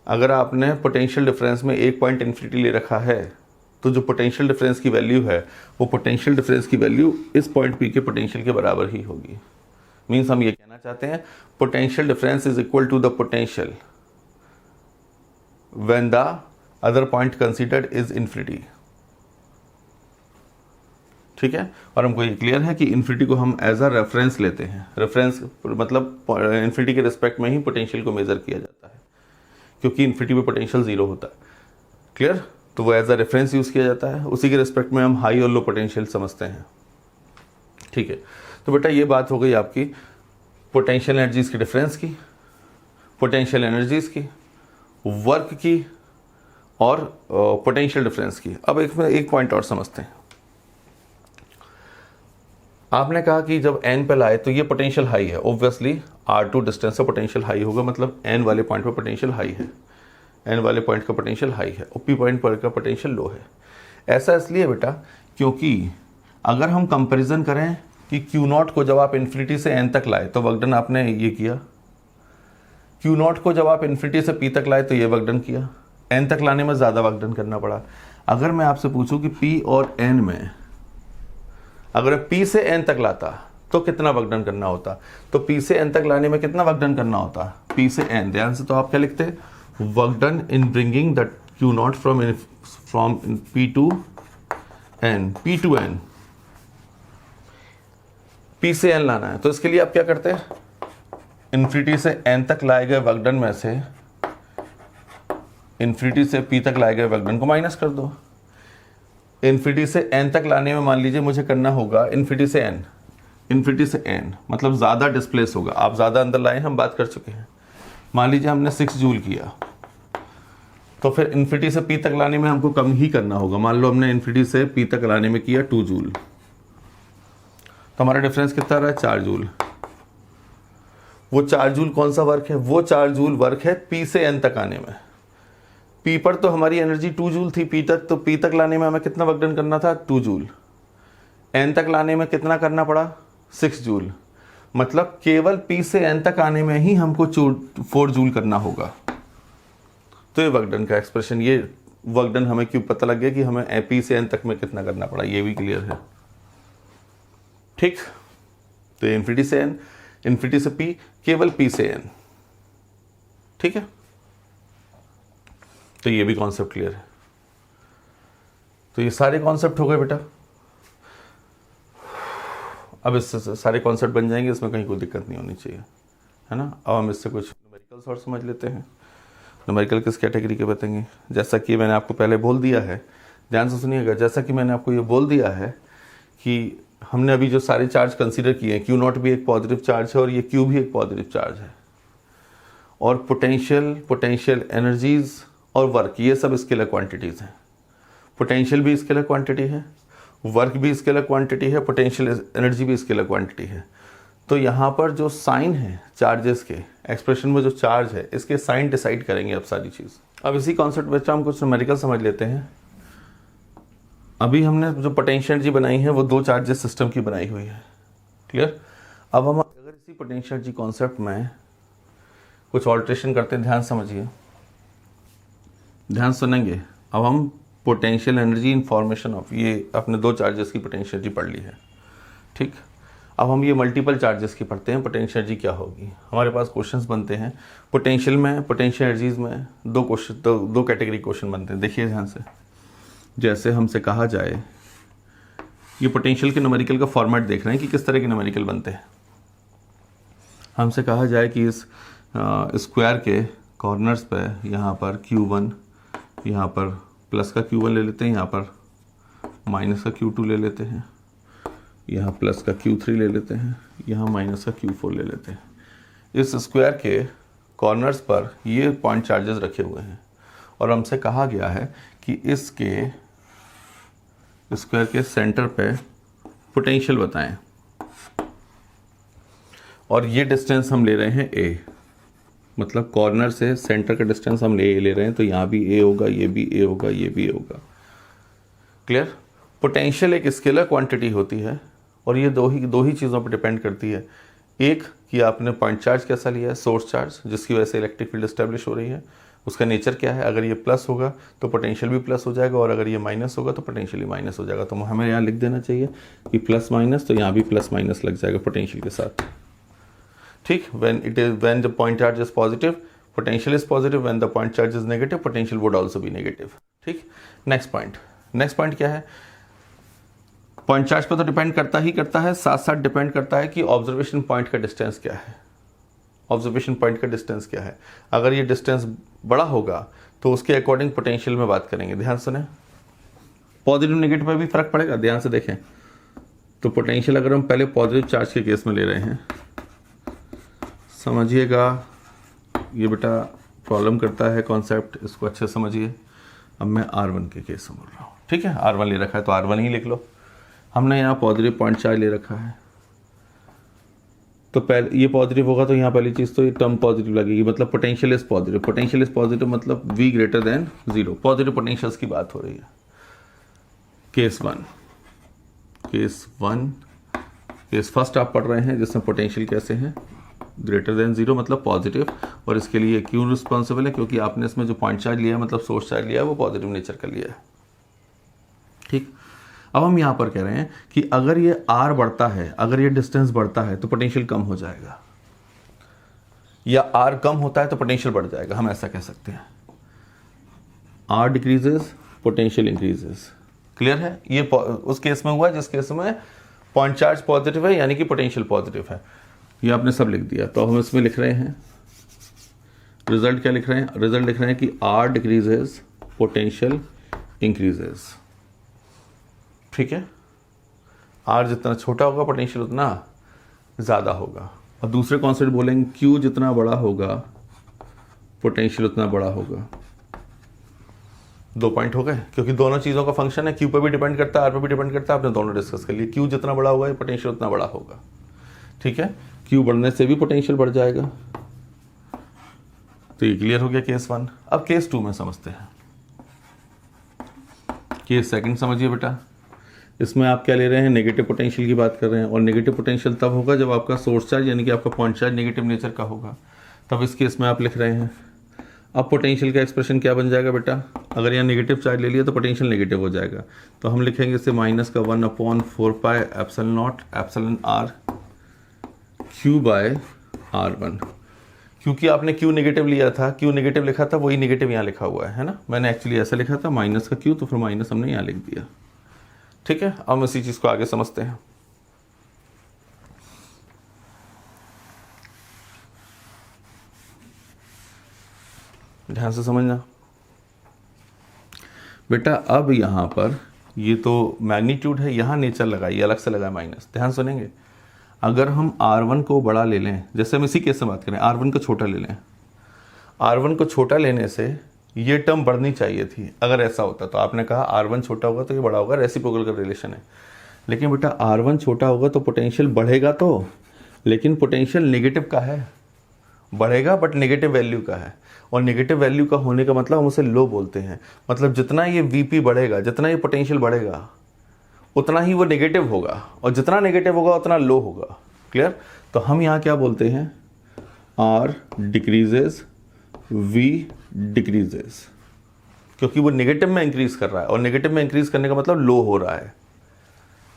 अगर आपने पोटेंशियल डिफरेंस में एक पॉइंट इन्फिनिटी ले रखा है, तो जो पोटेंशियल डिफरेंस की वैल्यू है वो पोटेंशियल डिफरेंस की वैल्यू इस पॉइंट P के पोटेंशियल के बराबर ही होगी। मीन्स हम ये कहना चाहते हैं potential difference is equal to the potential when the other point considered is infinity. ठीक है। और हमको ये क्लियर है कि इन्फिनिटी को हम एज अ रेफरेंस लेते हैं। रेफरेंस मतलब इन्फिनिटी के रिस्पेक्ट में ही पोटेंशियल को मेजर किया जाता है, क्योंकि इन्फिनिटी में पोटेंशियल जीरो होता है। क्लियर? तो वो एज अ रेफरेंस यूज किया जाता है, उसी के रिस्पेक्ट में हम हाई और लो पोटेंशियल समझते हैं। ठीक है, तो बेटा ये बात हो गई आपकी पोटेंशियल एनर्जीज की डिफरेंस की, पोटेंशियल एनर्जीज की, वर्क की और पोटेंशियल डिफरेंस की। अब एक पॉइंट और समझते हैं। आपने कहा कि जब n पे लाए तो ये पोटेंशियल हाई है, ऑब्वियसली R2 डिस्टेंस से पोटेंशियल हाई होगा, मतलब n वाले पॉइंट पर पोटेंशियल हाई है, n वाले पॉइंट का पोटेंशियल हाई है और p पॉइंट पर का पोटेंशियल लो है। ऐसा इसलिए बेटा क्योंकि अगर हम कंपैरिजन करें कि Q0 को जब आप इन्फिनिटी से n तक लाए तो वर्क डन आपने ये किया, Q0 को जब आप इन्फिनिटी से p तक लाए तो ये वर्क डन किया, n तक लाने में ज़्यादा वर्क डन करना पड़ा। अगर मैं आपसे पूछूं कि p और n में अगर p से n तक लाता तो कितना वर्क डन करना होता, तो p से n तक लाने में कितना वर्क डन करना होता, p से n। ध्यान से, तो आप क्या लिखते, work done in bringing the Q0 from p to n, p to n, p से n लाना है। तो इसके लिए आप क्या करते हैं, इन्फिनिटी से n तक लाए गए वर्क डन में से इन्फिनिटी से p तक लाए गए वर्क डन को माइनस कर दो। इन्फिनिटी से n तक लाने में मान लीजिए मुझे करना होगा इन्फिनिटी से n मतलब ज़्यादा डिस्प्लेस होगा, आप ज़्यादा अंदर लाए, हम बात कर चुके हैं। मान लीजिए हमने 6 जूल किया, तो फिर इन्फिनिटी से p तक लाने में हमको कम ही करना होगा। मान लो हमने इन्फिनिटी से p तक लाने में किया 2 जूल, तो हमारा डिफरेंस कितना रहा, 4 जूल। वो 4 जूल कौन सा वर्क है, वो 4 जूल वर्क है p से n तक आने में। p पर तो हमारी एनर्जी 2 जूल थी, p तक, तो p तक लाने में हमें कितना वर्क डन करना था, 2 जूल। n तक लाने में कितना करना पड़ा, 6 जूल। मतलब केवल p से n तक आने में ही हमको 4 जूल करना होगा। तो ये वर्क डन का एक्सप्रेशन, ये वर्क डन हमें क्यों पता लग गया कि हमें p से n तक में कितना करना पड़ा, ये भी क्लियर है। ठीक, तो इन्फिनिटी से n, इन्फिनिटी से p, केवल p से n। ठीक है, तो ये भी कॉन्सेप्ट क्लियर है। तो ये सारे कॉन्सेप्ट हो गए बेटा। अब इससे सारे कॉन्सेप्ट बन जाएंगे, इसमें कहीं कोई दिक्कत नहीं होनी चाहिए, है ना। अब हम इससे कुछ न्यूमेरिकल्स और समझ लेते हैं। न्यूमेरिकल किस कैटेगरी के बताएंगे, जैसा कि मैंने आपको पहले बोल दिया है, ध्यान से सुनिएगा। जैसा कि मैंने आपको ये बोल दिया है कि हमने अभी जो सारे चार्ज कंसीडर किए हैं, Q0 भी एक पॉजिटिव चार्ज है और ये Q भी एक पॉजिटिव चार्ज है, और पोटेंशियल एनर्जीज और वर्क, ये सब स्केलर क्वांटिटीज़ हैं। पोटेंशियल भी स्केलर क्वांटिटी है, वर्क भी स्केलर क्वांटिटी है, पोटेंशियल एनर्जी भी स्केलर क्वांटिटी है। तो यहाँ पर जो साइन है चार्जेस के, एक्सप्रेशन में जो चार्ज है, इसके साइन डिसाइड करेंगे अब सारी चीज़। अब इसी कॉन्सेप्ट में हम कुछ न्यूमेरिकल समझ लेते हैं। अभी हमने जो पोटेंशियल एनर्जी बनाई है वो 2 चार्जेस सिस्टम की बनाई हुई है, क्लियर। अब हम अगर इसी पोटेंशियल एनर्जी कॉन्सेप्ट में कुछ ऑल्ट्रेशन करते हैं, ध्यान समझिए, ध्यान सुनेंगे। अब हम potential energy in formation of, ये अपने 2 चार्जेस की पोटेंशियल एनर्जी पढ़ ली है, ठीक। अब हम ये मल्टीपल चार्जेस की पढ़ते हैं, पोटेंशियल एनर्जी क्या होगी। हमारे पास क्वेश्चंस बनते हैं पोटेंशियल में, पोटेंशियल एनर्जीज में 2 कैटेगरी क्वेश्चन बनते हैं। देखिए ध्यान से, जैसे हमसे कहा जाए, ये पोटेंशियल के न्यूमेरिकल का फॉर्मेट देख रहे हैं कि किस तरह के न्यूमेरिकल बनते हैं। हमसे कहा जाए कि इस स्क्वायर के कॉर्नर्स पे यहाँ पर Q1, यहाँ पर प्लस का Q1 ले लेते हैं, यहाँ पर माइनस का Q2 ले लेते हैं, यहाँ प्लस का Q3 ले लेते हैं, यहाँ माइनस का Q4 ले लेते हैं। इस स्क्वायर के कॉर्नर्स पर ये पॉइंट चार्जेस रखे हुए हैं और हमसे कहा गया है कि इसके स्क्वायर के सेंटर पे पोटेंशियल बताएं, और ये डिस्टेंस हम ले रहे हैं a, मतलब कॉर्नर से सेंटर का डिस्टेंस हम ले रहे हैं, तो यहाँ भी a होगा, ये भी a होगा, ये भी a होगा, क्लियर। पोटेंशियल एक स्केलर क्वांटिटी होती है और ये दो ही चीज़ों पर डिपेंड करती है। एक कि आपने पॉइंट चार्ज कैसा लिया है, सोर्स चार्ज, जिसकी वजह से इलेक्ट्रिक फील्ड एस्टेब्लिश हो रही है, उसका नेचर क्या है। अगर ये प्लस होगा तो पोटेंशियल भी प्लस हो जाएगा, और अगर ये माइनस होगा तो पोटेंशियल भी माइनस हो जाएगा। तो हमें यहाँ लिख देना चाहिए कि प्लस माइनस, तो यहाँ भी प्लस माइनस लग जाएगा पोटेंशियल के साथ, ठीक। when the point charge is positive, potential is positive. when the point charge is negative, potential would also be negative, ठीक। नेक्स्ट पॉइंट क्या है, पॉइंट चार्ज पर तो डिपेंड करता है, साथ साथ डिपेंड करता है कि ऑब्जर्वेशन पॉइंट का डिस्टेंस क्या है। ऑब्जर्वेशन पॉइंट का डिस्टेंस क्या है, अगर ये डिस्टेंस बड़ा होगा तो उसके अकॉर्डिंग पोटेंशियल में बात करेंगे। ध्यान सुने, पॉजिटिव नेगेटिव पर भी फर्क पड़ेगा, ध्यान से देखें। तो पोटेंशियल अगर हम पहले पॉजिटिव चार्ज के केस में ले रहे हैं, समझिएगा ये बेटा प्रॉब्लम करता है कॉन्सेप्ट, इसको अच्छे से समझिए। अब मैं R1 के केस में बोल रहा हूँ, ठीक है। R1 ले रखा है तो R1 ही लिख लो। हमने यहाँ पॉजिटिव पॉइंट चार्ज ले रखा है, तो पहले ये पॉजिटिव होगा तो यहाँ पहली चीज़ तो ये टर्म पॉजिटिव लगेगी, मतलब potential is positive. Potential is positive मतलब V greater than 0, positive potentials की बात हो रही है। केस फर्स्ट आप पढ़ रहे हैं जिसमें पोटेंशियल कैसे हैं, ग्रेटर देन 0 मतलब पॉजिटिव, और इसके लिए क्यों रिस्पॉन्सिबल है, क्योंकि आपने इसमें जो पॉइंट चार्ज लिया है मतलब सोर्स चार्ज लिया है वो पॉजिटिव नेचर का लिया है, ठीक। अब हम यहाँ पर कह रहे हैं कि अगर ये R बढ़ता है, अगर ये डिस्टेंस बढ़ता है तो पोटेंशियल कम हो जाएगा, या R कम होता है तो पोटेंशियल बढ़ जाएगा, हम ऐसा कह सकते हैं। R decreases, potential increases. Clear है, ये उस केस में हुआ जिस केस में पॉइंट चार्ज पॉजिटिव है यानी कि पोटेंशियल पॉजिटिव है। ये आपने सब लिख दिया, तो हम इसमें लिख रहे हैं रिजल्ट क्या लिख रहे हैं, रिजल्ट लिख रहे हैं कि R डिक्रीजेस, पोटेंशियल इंक्रीजेस, ठीक है। R जितना छोटा होगा पोटेंशियल उतना ज़्यादा होगा, और दूसरे कॉन्सेप्ट बोलेंगे Q जितना बड़ा होगा पोटेंशियल उतना बड़ा होगा। 2 पॉइंट हो गए, क्योंकि दोनों चीज़ों का फंक्शन है, Q पे भी डिपेंड करता है, R पे भी डिपेंड करता है, आपने दोनों डिस्कस कर लिए। Q जितना बड़ा होगा पोटेंशियल उतना बड़ा होगा, ठीक है। Q बढ़ने से भी पोटेंशियल बढ़ जाएगा। तो ये क्लियर हो गया केस 1। अब केस 2 में समझते हैं। केस सेकंड समझिए बेटा, इसमें आप क्या ले रहे हैं, नेगेटिव पोटेंशियल की बात कर रहे हैं, और नेगेटिव पोटेंशियल तब होगा जब आपका सोर्स चार्ज यानी कि आपका पॉइंट चार्ज नेगेटिव नेचर का होगा, तब इस केस में आप लिख रहे हैं। अब पोटेंशियल का एक्सप्रेशन क्या बन जाएगा बेटा, अगर यहाँ नेगेटिव चार्ज ले लिया तो पोटेंशियल नेगेटिव हो जाएगा, तो हम लिखेंगे इसे -1/4πε0 Q/R1। क्योंकि आपने Q नेगेटिव लिया था, Q नेगेटिव लिखा था, वही नेगेटिव यहाँ लिखा हुआ है ना। मैंने एक्चुअली ऐसा लिखा था माइनस का Q, तो फिर माइनस हमने यहाँ लिख दिया, ठीक है। अब इसी चीज़ को आगे समझते हैं। ध्यान से समझना बेटा। अब यहाँ पर ये तो मैग्नीट्यूड है, यहाँ नेचर लगाइए, अलग से लगाए माइनस। ध्यान सुनेंगे, अगर हम R1 को बड़ा ले लें, जैसे हम इसी केस से बात करें, R1 को छोटा ले लें, R1 को छोटा लेने से ये टर्म बढ़नी चाहिए थी। अगर ऐसा होता तो आपने कहा R1 छोटा होगा तो ये बड़ा होगा, रेसिप्रोकल का रिलेशन है। लेकिन बेटा R1 छोटा होगा तो पोटेंशियल बढ़ेगा तो, लेकिन पोटेंशियल नेगेटिव का है, बढ़ेगा बट नेगेटिव वैल्यू का है, और नेगेटिव वैल्यू का होने का मतलब हम उसे लो बोलते हैं। मतलब जितना ये VP बढ़ेगा, जितना ये पोटेंशियल बढ़ेगा उतना ही वो नेगेटिव होगा, और जितना नेगेटिव होगा उतना लो होगा। क्लियर। तो हम यहाँ क्या बोलते हैं, R डिक्रीजेस, V डिक्रीजेस, क्योंकि वो नेगेटिव में इंक्रीज कर रहा है, और नेगेटिव में इंक्रीज करने का मतलब लो हो रहा है।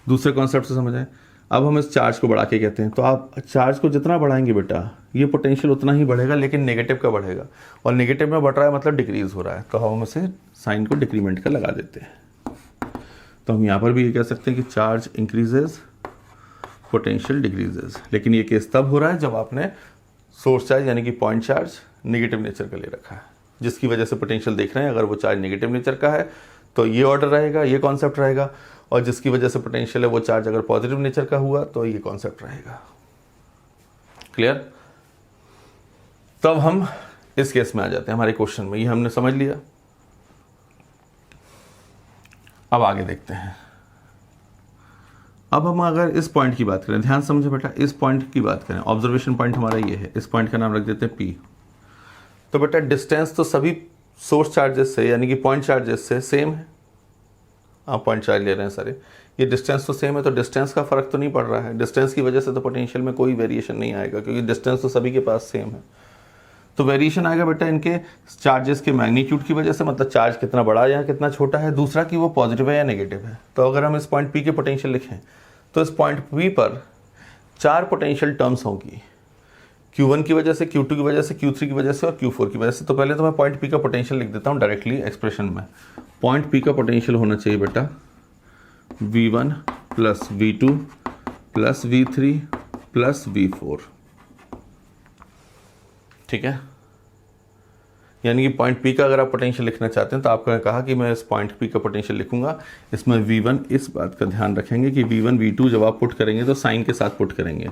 दूसरे कॉन्सेप्ट से समझ आए। अब हम इस चार्ज को बढ़ा के कहते हैं, तो आप चार्ज को जितना बढ़ाएंगे बेटा ये पोटेंशियल उतना ही बढ़ेगा, लेकिन नेगेटिव का बढ़ेगा, और नेगेटिव में बढ़ रहा है मतलब डिक्रीज हो रहा है, तो हम उसे साइन को डिक्रीमेंट का लगा देते हैं। तो हम यहाँ पर भी ये कह सकते हैं कि चार्ज इंक्रीजेज, पोटेंशियल डिक्रीजेज। लेकिन ये केस तब हो रहा है जब आपने सोर्स चार्ज यानी कि पॉइंट चार्ज नेगेटिव नेचर का ले रखा है, जिसकी वजह से पोटेंशियल देख रहे हैं। अगर वो चार्ज नेगेटिव नेचर का है तो ये ऑर्डर रहेगा, ये कॉन्सेप्ट रहेगा, और जिसकी वजह से पोटेंशियल है वो चार्ज अगर पॉजिटिव नेचर का हुआ तो ये कॉन्सेप्ट रहेगा। क्लियर। तब हम इस केस में आ जाते हैं हमारे क्वेश्चन में, ये हमने समझ लिया। अब आगे देखते हैं। अब हम अगर इस पॉइंट की बात करें, ध्यान समझे बेटा, इस पॉइंट की बात करें, ऑब्जर्वेशन पॉइंट हमारा ये है, इस पॉइंट का नाम रख देते हैं P। तो बेटा डिस्टेंस तो सभी सोर्स चार्जेस से यानी कि पॉइंट चार्जेस से सेम है। आप पॉइंट चार्ज ले रहे हैं सारे, ये डिस्टेंस तो सेम है, तो डिस्टेंस का फर्क तो नहीं पड़ रहा है। डिस्टेंस की वजह से तो पोटेंशियल में कोई वेरिएशन नहीं आएगा, क्योंकि डिस्टेंस तो सभी के पास सेम है। तो वेरिएशन आएगा बेटा इनके चार्जेस के मैग्नीट्यूड की वजह से, मतलब चार्ज कितना बड़ा या कितना छोटा है, दूसरा कि वो पॉजिटिव है या नेगेटिव है। तो अगर हम इस पॉइंट P के पोटेंशियल लिखें तो इस पॉइंट P पर 4 पोटेंशियल टर्म्स होंगी, Q1 की वजह से, Q2 की वजह से, Q3 की वजह से और Q4 की वजह से। तो पहले तो मैं पॉइंट P का पोटेंशियल लिख देता हूँ डायरेक्टली एक्सप्रेशन में। पॉइंट P का पोटेंशियल होना चाहिए बेटा V1 plus V2 plus V3 plus V4। ठीक है, यानी कि पॉइंट P का अगर आप पोटेंशियल लिखना चाहते हैं तो आपने कहा कि मैं इस पॉइंट P का पोटेंशियल लिखूंगा। इसमें V1, इस बात का ध्यान रखेंगे कि V1 V2 जब आप पुट करेंगे तो साइन के साथ पुट करेंगे।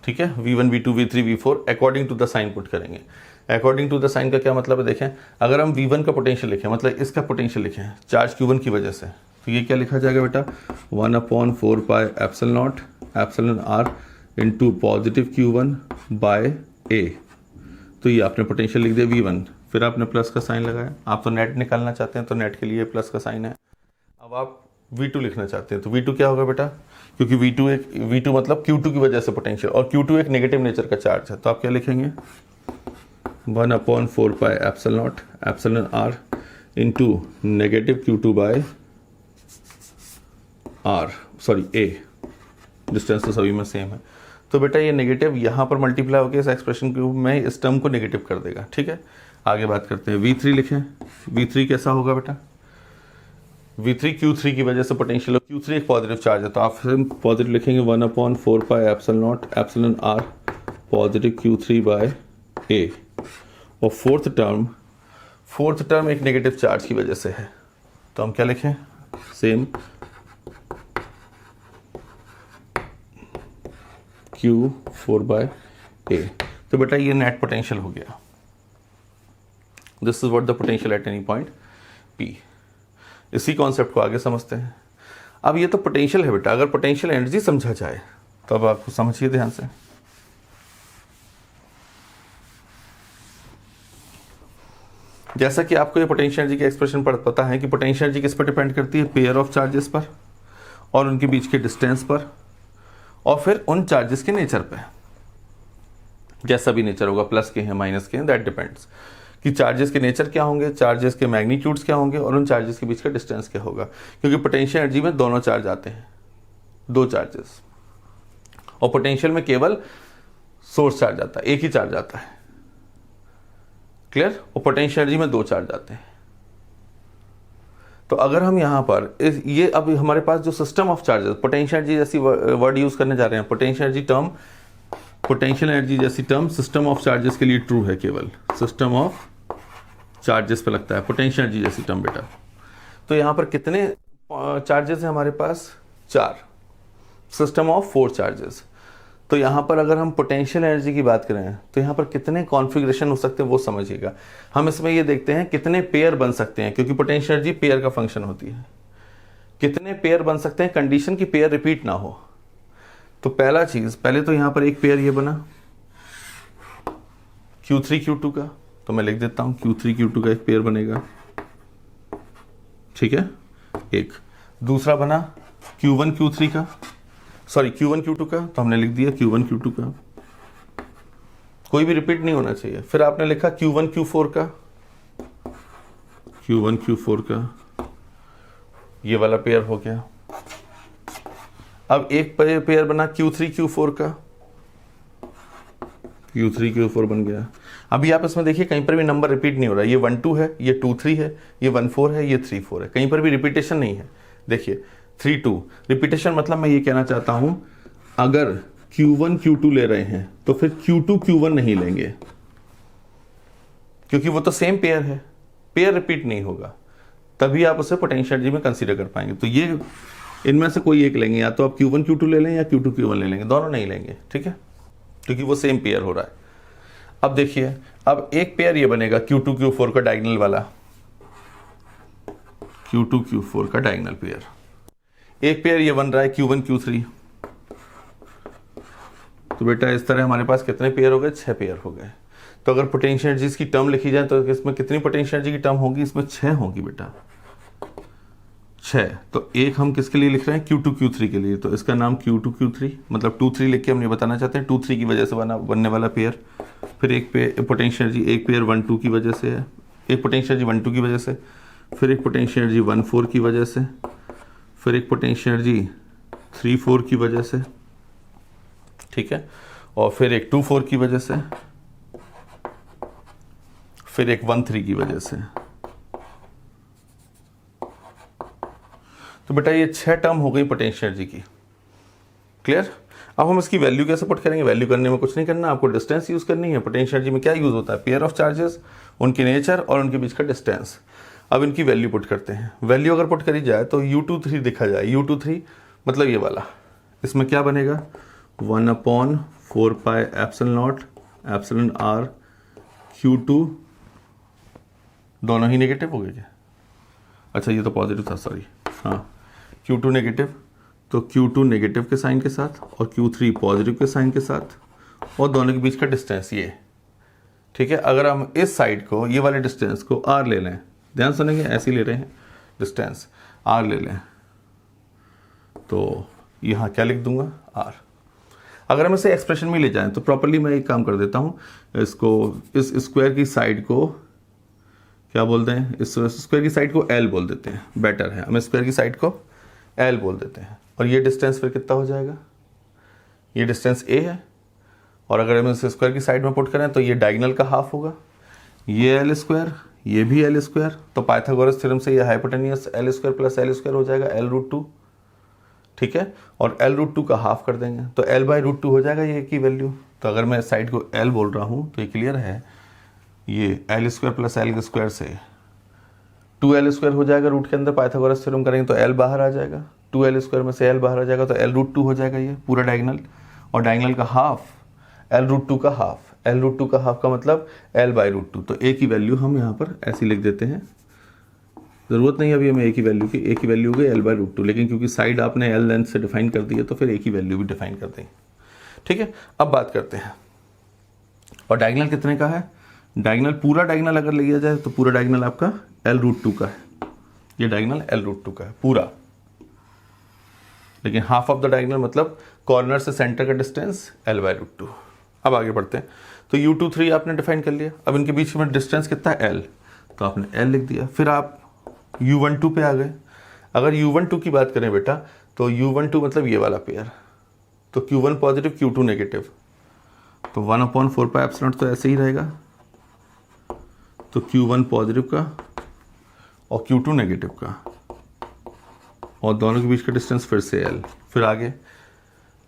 ठीक है, V1 V2 V3 V4 according to the sign put करेंगे। अकॉर्डिंग टू द साइन का क्या मतलब है, देखें अगर हम V1 का पोटेंशियल लिखें, मतलब इसका पोटेंशियल लिखें चार्ज Q1 की वजह से, तो ये क्या लिखा जाएगा बेटा, 1/4 pi epsilon R into positive Q1 by A। तो ये आपने पोटेंशियल लिख दिया V1, फिर आपने प्लस का साइन लगाया। आप तो नेट निकालना चाहते हैं तो नेट के लिए प्लस का साइन है। अब आप V2 लिखना चाहते हैं तो V2 क्या होगा बेटा, क्योंकि V2 मतलब Q2 की वजह से पोटेंशियल, और Q2 एक नेगेटिव नेचर का चार्ज है, तो आप क्या लिखेंगे, 1/4 pi epsilon R into negative Q2 by R, sorry A, distance तो सभी में सेम है। तो बेटा ये नेगेटिव यहाँ पर मल्टीप्लाई होकर इस एक्सप्रेशन में इस टर्म को नेगेटिव कर देगा। ठीक है, आगे बात करते हैं। V3 लिखें, V3 कैसा होगा बेटा, V3 Q3 की वजह से पोटेंशियल, Q3 एक पॉजिटिव चार्ज है तो आप पॉजिटिव लिखेंगे 1/4 pi epsilon R positive Q3 by A। और फोर्थ टर्म एक नेगेटिव चार्ज की वजह से है, तो हम क्या लिखें, सेम Q4 बाय A। तो बेटा ये नेट पोटेंशियल हो गया। This is what the potential at any point P। इसी कॉन्सेप्ट को आगे समझते हैं। अब ये तो पोटेंशियल है बेटा, अगर पोटेंशियल एनर्जी समझा जाए तो अब आपको समझिए ध्यान से। जैसा कि आपको ये पोटेंशियल एनर्जी की एक्सप्रेशन पर पता है कि पोटेंशियल एनर्जी किस पर डिपेंड करती है, पेयर ऑफ चार्जेस पर और उनके बीच के डिस्टेंस पर और फिर उन चार्जेस के नेचर पे, जैसा भी नेचर होगा, प्लस के हैं माइनस के हैं, दैट डिपेंड्स कि चार्जेस के नेचर क्या होंगे, चार्जेस के मैग्नीट्यूड्स क्या होंगे और उन चार्जेस के बीच का डिस्टेंस क्या होगा। क्योंकि पोटेंशियल एनर्जी में दोनों चार्ज आते हैं, दो चार्जेस, और पोटेंशियल में केवल सोर्स चार्ज आता है, एक ही चार्ज आता है। क्लियर, और पोटेंशियल एनर्जी में दो चार्ज आते हैं। तो अगर हम यहाँ पर ये अब हमारे पास जो system of charges, potential energy जैसी वर्ड यूज करने जा रहे हैं, पोटेंशियल एनर्जी जैसी टर्म सिस्टम ऑफ चार्जेस के लिए ट्रू है, केवल सिस्टम ऑफ चार्जेस पे लगता है पोटेंशियल एनर्जी जैसी टर्म बेटा। तो यहाँ पर कितने चार्जेस हैं हमारे पास, 4, सिस्टम ऑफ 4 चार्जेस। तो यहाँ पर अगर हम पोटेंशियल एनर्जी की बात करें तो यहाँ पर कितने कॉन्फ़िगरेशन हो सकते हैं वो समझिएगा। हम इसमें ये देखते हैं कितने पेयर बन सकते हैं, क्योंकि पोटेंशियल एनर्जी पेयर का फंक्शन होती है। कितने पेयर बन सकते हैं, कंडीशन की पेयर रिपीट ना हो। तो पहला चीज, पहले तो यहाँ पर एक पेयर ये बना Q3 Q2 का, तो मैं लिख देता हूं Q3 Q2 का एक पेयर बनेगा। ठीक है, एक दूसरा बना Q1 Q3 का, सॉरी Q1 Q2 का, तो हमने लिख दिया Q1 Q2 का, कोई भी रिपीट नहीं होना चाहिए। फिर आपने लिखा Q1 Q4 का, Q1 Q4 का, ये वाला पेयर हो गया। अब एक पेयर बना Q3 Q4 का, Q3 Q4 बन गया। अभी आप इसमें देखिए कहीं पर भी नंबर रिपीट नहीं हो रहा है, ये 1 2 है, ये 2 3 है, ये 1 4 है, ये 3 4 है, कहीं पर भी रिपीटेशन नहीं है। देखिए 3 2 रिपीटेशन, मतलब मैं ये कहना चाहता हूं अगर Q1 Q2 ले रहे हैं तो फिर Q2 Q1 नहीं लेंगे, क्योंकि वो तो सेम पेयर है, पेयर रिपीट नहीं होगा, तभी आप उसे पोटेंशियल एनर्जी में कंसीडर कर पाएंगे। तो ये इनमें से कोई एक लेंगे, या तो आप Q1 Q2 ले लें या Q2 Q1 ले लेंगे, दोनों नहीं लेंगे। ठीक है, क्योंकि वो सेम पेयर हो रहा है। अब देखिए, अब एक पेयर ये बनेगा Q2 Q4 का डायगोनल वाला, Q2 Q4 का डायगोनल पेयर। एक पेयर ये बन रहा है Q1 Q3। तो बेटा इस तरह हमारे पास कितने पेयर हो गए, 6 पेयर हो गए। तो अगर पोटेंशियल एनर्जी की टर्म लिखी जाए तो इसमें कितनी पोटेंशियल एनर्जी की टर्म होगी, इसमें 6 होगी बेटा, 6। तो एक हम किसके लिए लिख रहे हैं, Q2 Q3 के लिए, तो इसका नाम Q2 Q3, मतलब 2 3 लिख के हम ये बताना चाहते हैं 2 3 की वजह से बनने वाला पेयर। फिर एक पोटेंशियल एनर्जी, एक पेयर 1 2 की वजह से है, एक पोटेंशियल एनर्जी 1 2 की वजह से, फिर एक पोटेंशियल एनर्जी 1 4 की वजह से, फिर एक पोटेंशियल एनर्जी 3 4 की वजह से, ठीक है, और फिर एक 2 4 की वजह से, फिर एक 1 3 की वजह से। तो बेटा ये 6 टर्म हो गई पोटेंशियल एनर्जी की। क्लियर? अब हम इसकी वैल्यू कैसे पुट करेंगे? वैल्यू करने में कुछ नहीं करना, आपको डिस्टेंस यूज करनी है। पोटेंशियल एनर्जी में क्या यूज होता है? पेयर ऑफ चार्जेस, उनकी नेचर और उनके बीच का डिस्टेंस। अब इनकी वैल्यू पुट करते हैं। वैल्यू अगर पुट करी जाए तो U23 दिखा जाए, U23 मतलब ये वाला, इसमें क्या बनेगा? 1/4πε0 एप्सिलॉन r Q2, दोनों ही नेगेटिव हो गए क्या? अच्छा ये तो पॉजिटिव था, सॉरी। हाँ, Q2 नेगेटिव, तो Q2 नेगेटिव के साइन के साथ और Q3 पॉजिटिव के साइन के साथ, और दोनों के बीच का डिस्टेंस ये। ठीक है, अगर हम इस साइड को, ये वाले डिस्टेंस को r ले लें, ध्यान सुनेंगे, ऐसे ही ले रहे हैं डिस्टेंस, r ले लें, तो यहाँ क्या लिख दूंगा? r। अगर हम इसे एक्सप्रेशन में ले जाएं तो प्रॉपर्ली मैं एक काम कर देता हूँ, इसको, इस स्क्वायर की साइड को क्या बोलते हैं? इस स्क्वायर की साइड को L बोल देते हैं, बेटर है। हम स्क्वायर की साइड को L बोल देते हैं, और ये डिस्टेंस फिर कितना हो जाएगा? ये डिस्टेंस A है, और अगर हम इसे स्क्वायर की साइड में पुट करें तो ये डायगोनल का हाफ होगा, ये L स्क्वायर, ये भी L स्क्वायर, तो पाइथागोरस थ्योरम से ये hypotenuse L square plus L square हो जाएगा L√2। ठीक है, और L√2 का हाफ कर देंगे तो L/√2 हो जाएगा ये की वैल्यू। तो अगर मैं साइड को L बोल रहा हूँ तो ये क्लियर है, ये L square plus L square से 2L स्क्वायर हो जाएगा रूट के अंदर, पाइथागोरस थ्योरम करेंगे तो L बाहर आ जाएगा, 2L स्क्वायर में से L बाहर आ जाएगा तो L√2 हो जाएगा ये पूरा डायगोनल, और डायगोनल का हाफ L√2 का हाफ, L√2 का हाफ का मतलब L/√2। तो A की वैल्यू हम यहाँ पर ऐसी लिख देते हैं, ज़रूरत नहीं अभी हमें A की वैल्यू की, A की वैल्यू हो गई L/√2, लेकिन क्योंकि साइड आपने L लेंथ से डिफाइन कर दी है तो फिर A की वैल्यू भी डिफाइन कर देंगे। ठीक है, अब बात करते हैं, और डायगोनल कितने का है? डायगोनल, पूरा डायगोनल अगर लिया जाए तो पूरा डायगोनल आपका L√2 का है, ये डायगोनल L√2 का है पूरा, लेकिन हाफ ऑफ द डायगोनल मतलब कॉर्नर से सेंटर का डिस्टेंस L/√2। अब आगे बढ़ते हैं, तो U23 आपने डिफाइन कर लिया। अब इनके बीच में डिस्टेंस कितना है? L, तो आपने L लिख दिया। फिर आप U12 पे आ गए। अगर U12 की बात करें बेटा तो U12 मतलब ये वाला पेयर, तो Q1 पॉजिटिव Q2 नेगेटिव, तो 1/4πε तो ऐसे ही रहेगा, तो Q1 पॉजिटिव का और Q2 नेगेटिव का, और दोनों के बीच का डिस्टेंस फिर से L। फिर आगे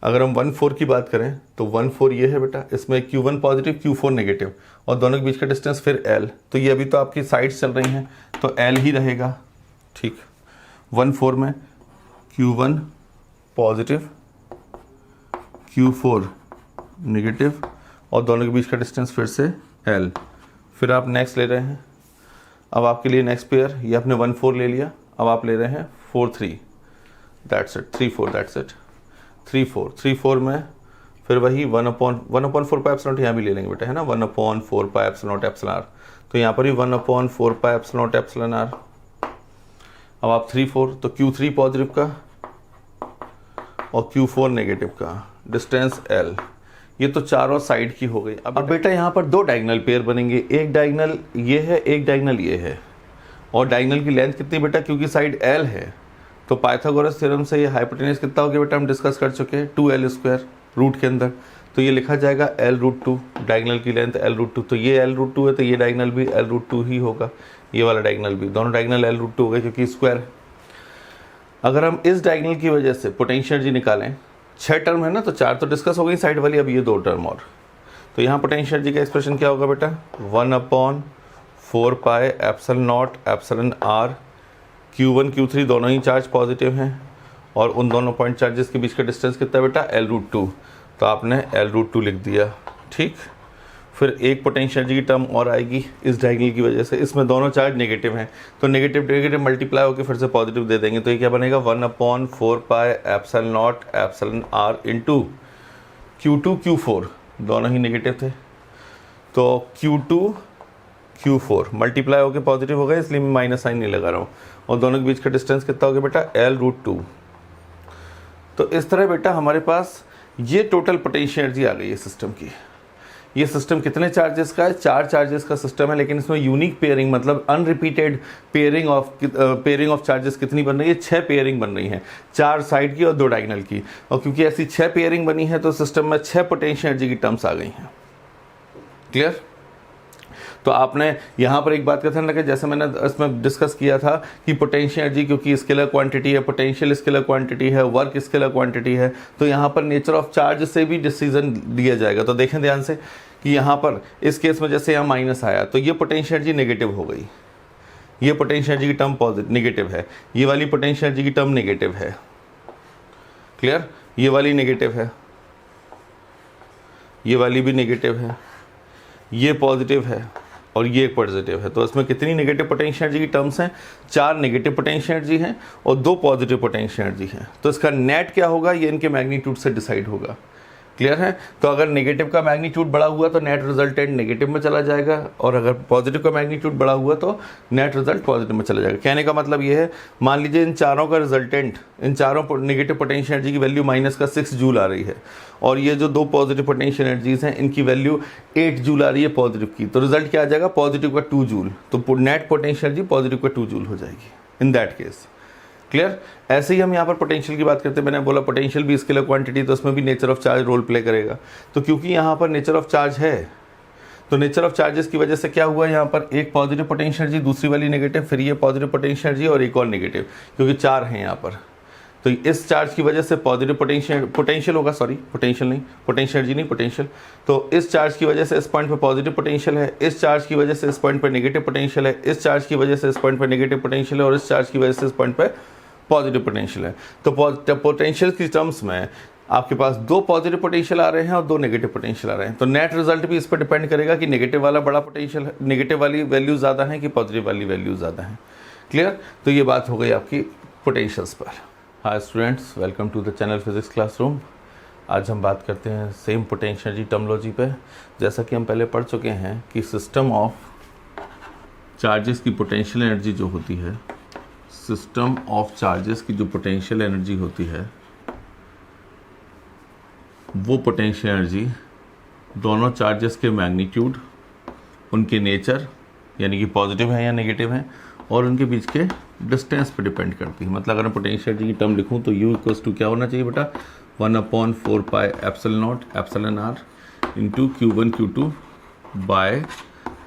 अगर हम 1/4 की बात करें तो 1/4 ये है बेटा, इसमें Q1 पॉजिटिव Q4 नेगेटिव, और दोनों के बीच का डिस्टेंस फिर L। तो ये अभी तो आपकी साइड्स चल रही हैं तो L ही रहेगा। ठीक, 1/4 में Q1 पॉजिटिव Q4 नेगेटिव, और दोनों के बीच का डिस्टेंस फिर से L। फिर आप नेक्स्ट ले रहे हैं, अब आपके लिए नेक्स्ट पेयर, ये आपने 1/4 ले लिया, अब आप ले रहे हैं 4/3, दैट्स इट, 3/4, दैट्स इट, 3/4 में फिर वही 1/4πε यहाँ भी ले लेंगे बेटा, है ना, 1/4πε तो यहाँ पर भी 1/4πε। अब आप 3/4, तो Q3 पॉजिटिव का और Q4 नेगेटिव का डिस्टेंस L, ये तो चारों साइड की हो गई। अब बेटा यहाँ पर दो डायगोनल पेयर बनेंगे, एक डायगोनल ये है, एक डायगोनल ये है, और डायगोनल की लेंथ कितनी बेटा? क्योंकि साइड L है तो पाइथागोरस थ्योरम से ये हाइपोटेन्यूज कितना हो गया बेटा, हम डिस्कस कर चुके हैं, 2L स्क्वायर रूट के अंदर, तो ये लिखा जाएगा L√2, डायगोनल की लेंथ L√2, तो ये L√2 है तो ये डायगोनल भी L√2 ही होगा, ये वाला डायगोनल भी, दोनों डायगोनल L√2 हो गए क्योंकि स्क्वायर है। अगर हम इस डायगोनल की वजह से पोटेंशियल एनर्जी निकालें, 6 टर्म है ना, तो 4 तो डिस्कस हो गई साइड वाली, अब ये 2 टर्म और, तो यहाँ पोटेंशियल एनर्जी का एक्सप्रेशन क्या होगा बेटा? 1/4πε0 Q1 Q3 दोनों ही चार्ज पॉजिटिव हैं, और उन दोनों पॉइंट चार्जेस के बीच का डिस्टेंस कितना बेटा? L√2, तो आपने L√2 लिख दिया। ठीक, फिर एक पोटेंशियल एनर्जी की टर्म और आएगी इस डायगोनल की वजह से, इसमें दोनों चार्ज नेगेटिव हैं, तो नेगेटिव नेगेटिव मल्टीप्लाई होकर फिर से पॉजिटिव दे देंगे, तो ये क्या बनेगा? 1/4πε0 इंटू Q2 Q4 दोनों ही नेगेटिव थे, तो Q2 Q4 मल्टीप्लाई होकर पॉजिटिव हो गए, इसलिए मैं माइनस साइन नहीं लगा रहा हूँ, और दोनों के बीच का डिस्टेंस कितना हो गया बेटा? L√2। तो इस तरह बेटा हमारे पास ये टोटल पोटेंशियल एनर्जी आ गई है सिस्टम की। ये सिस्टम कितने चार्जेस का है? 4 चार्जेस का सिस्टम है, लेकिन इसमें यूनिक पेयरिंग मतलब अनरिपीटेड पेयरिंग ऑफ चार्जेस कितनी बन रही है? 6 पेयरिंग बन रही हैं, 4 साइड की और 2 डायगोनल की, और क्योंकि ऐसी 6 पेयरिंग बनी है तो सिस्टम में 6 पोटेंशियल एनर्जी की टर्म्स आ गई हैं। क्लियर? तो आपने यहाँ पर एक बात का ध्यान रखें, जैसे मैंने इसमें डिस्कस किया था कि पोटेंशियल एनर्जी क्योंकि स्केलर क्वांटिटी है, पोटेंशियल स्केलर क्वांटिटी है, वर्क स्केलर क्वांटिटी है, तो यहाँ पर नेचर ऑफ चार्ज से भी डिसीजन दिया जाएगा। तो देखें ध्यान से कि यहाँ पर इस केस में जैसे यहाँ माइनस आया तो ये पोटेंशियल एनर्जी नेगेटिव हो गई, ये पोटेंशियल एनर्जी की टर्म पॉजिटिव नेगेटिव है, ये वाली पोटेंशियल एनर्जी की टर्म नेगेटिव है, क्लियर, ये वाली नेगेटिव है, ये वाली भी नेगेटिव है, ये पॉजिटिव है और ये पॉजिटिव है। तो इसमें कितनी नेगेटिव पोटेंशियल एनर्जी की टर्म्स हैं? 4 नेगेटिव पोटेंशियल एनर्जी हैं और 2 पॉजिटिव पोटेंशियल एनर्जी हैं। तो इसका नेट क्या होगा ये इनके मैग्नीट्यूड से डिसाइड होगा, क्लियर है। तो अगर नेगेटिव का मैग्नीट्यूड बड़ा हुआ तो नेट रिजल्टेंट नेगेटिव में चला जाएगा, और अगर पॉजिटिव का मैग्नीट्यूड बड़ा हुआ तो नेट रिजल्ट पॉजिटिव में चला जाएगा। कहने का मतलब ये है, मान लीजिए इन चारों का रिजल्टेंट, इन चारों नेगेटिव पोटेंशियल एनर्जी की वैल्यू -6 जूल आ रही है, और ये जो 2 पॉजिटिव पोटेंशियल एनर्जीज हैं इनकी वैल्यू 8 जूल आ रही है पॉजिटिव की। तो रिजल्ट क्या आ जाएगा? पॉजिटिव का 2 जूल। तो नेट पोटेंशियल एनर्जी पॉजिटिव का 2 जूल हो जाएगी इन दैट केस, क्लियर। ऐसे ही हम यहाँ पर पोटेंशियल की बात करते हैं, मैंने बोला पोटेंशियल भी स्केलर क्वांटिटी, तो उसमें भी nature of charge role play करेगा। तो क्योंकि यहाँ पर नेचर ऑफ चार्ज है, तो नेचर ऑफ चार्जेस की वजह से क्या हुआ, यहाँ पर एक पॉजिटिव पोटेंशियल एनर्जी, दूसरी वाली नेगेटिव, फिर ये पॉजिटिव पोटेंशियल एनर्जी और एक और नेगेटिव, क्योंकि 4 हैं यहाँ पर। तो इस चार्ज की वजह से पॉजिटिव पोटेंशियल होगा, सॉरी पोटेंशियल नहीं, पोटेंशियल एनर्जी नहीं, पोटेंशियल। तो इस चार्ज की वजह से इस पॉइंट पर पॉजिटिव पोटेंशियल है, इस चार्ज की वजह से इस पॉइंट पर नेगेटिव पोटेंशियल है, इस चार्ज की वजह से इस पॉइंट पर नेगेटिव पोटेंशियल है, और इस चार्ज की वजह से इस पॉइंट पर पॉजिटिव पोटेंशियल है। तो पोटेंशियल की टर्म्स में आपके पास 2 पॉजिटिव पोटेंशियल आ रहे हैं और 2 नेगेटिव पोटेंशियल आ रहे हैं। तो नेट रिजल्ट भी इस पर डिपेंड करेगा कि नेगेटिव वाला बड़ा पोटेंशियल, नेगेटिव वाली वैल्यू ज़्यादा है कि पॉजिटिव वाली वैल्यू ज़्यादा है, क्लियर। तो ये बात हो गई आपकी पोटेंशियल्स पर। Hi students, welcome to the channel physics classroom. आज हम बात करते हैं सेम पोटेंशियल एनर्जी टर्मोलॉजी पे। जैसा कि हम पहले पढ़ चुके हैं कि सिस्टम ऑफ चार्जेस की पोटेंशियल एनर्जी जो होती है, सिस्टम ऑफ चार्जेस की जो पोटेंशियल एनर्जी होती है, वो पोटेंशियल एनर्जी दोनों चार्जेस के मैग्नीट्यूड, उनके नेचर यानी कि पॉजिटिव है या नेगेटिव है, और उनके बीच के डिस्टेंस पे डिपेंड करती है। मतलब अगर मैं पोटेंशियल एनर्जी की टर्म लिखूं तो U इक्वल्स टू क्या होना चाहिए बेटा? 1/4 pi epsilon r into Q1 Q2 by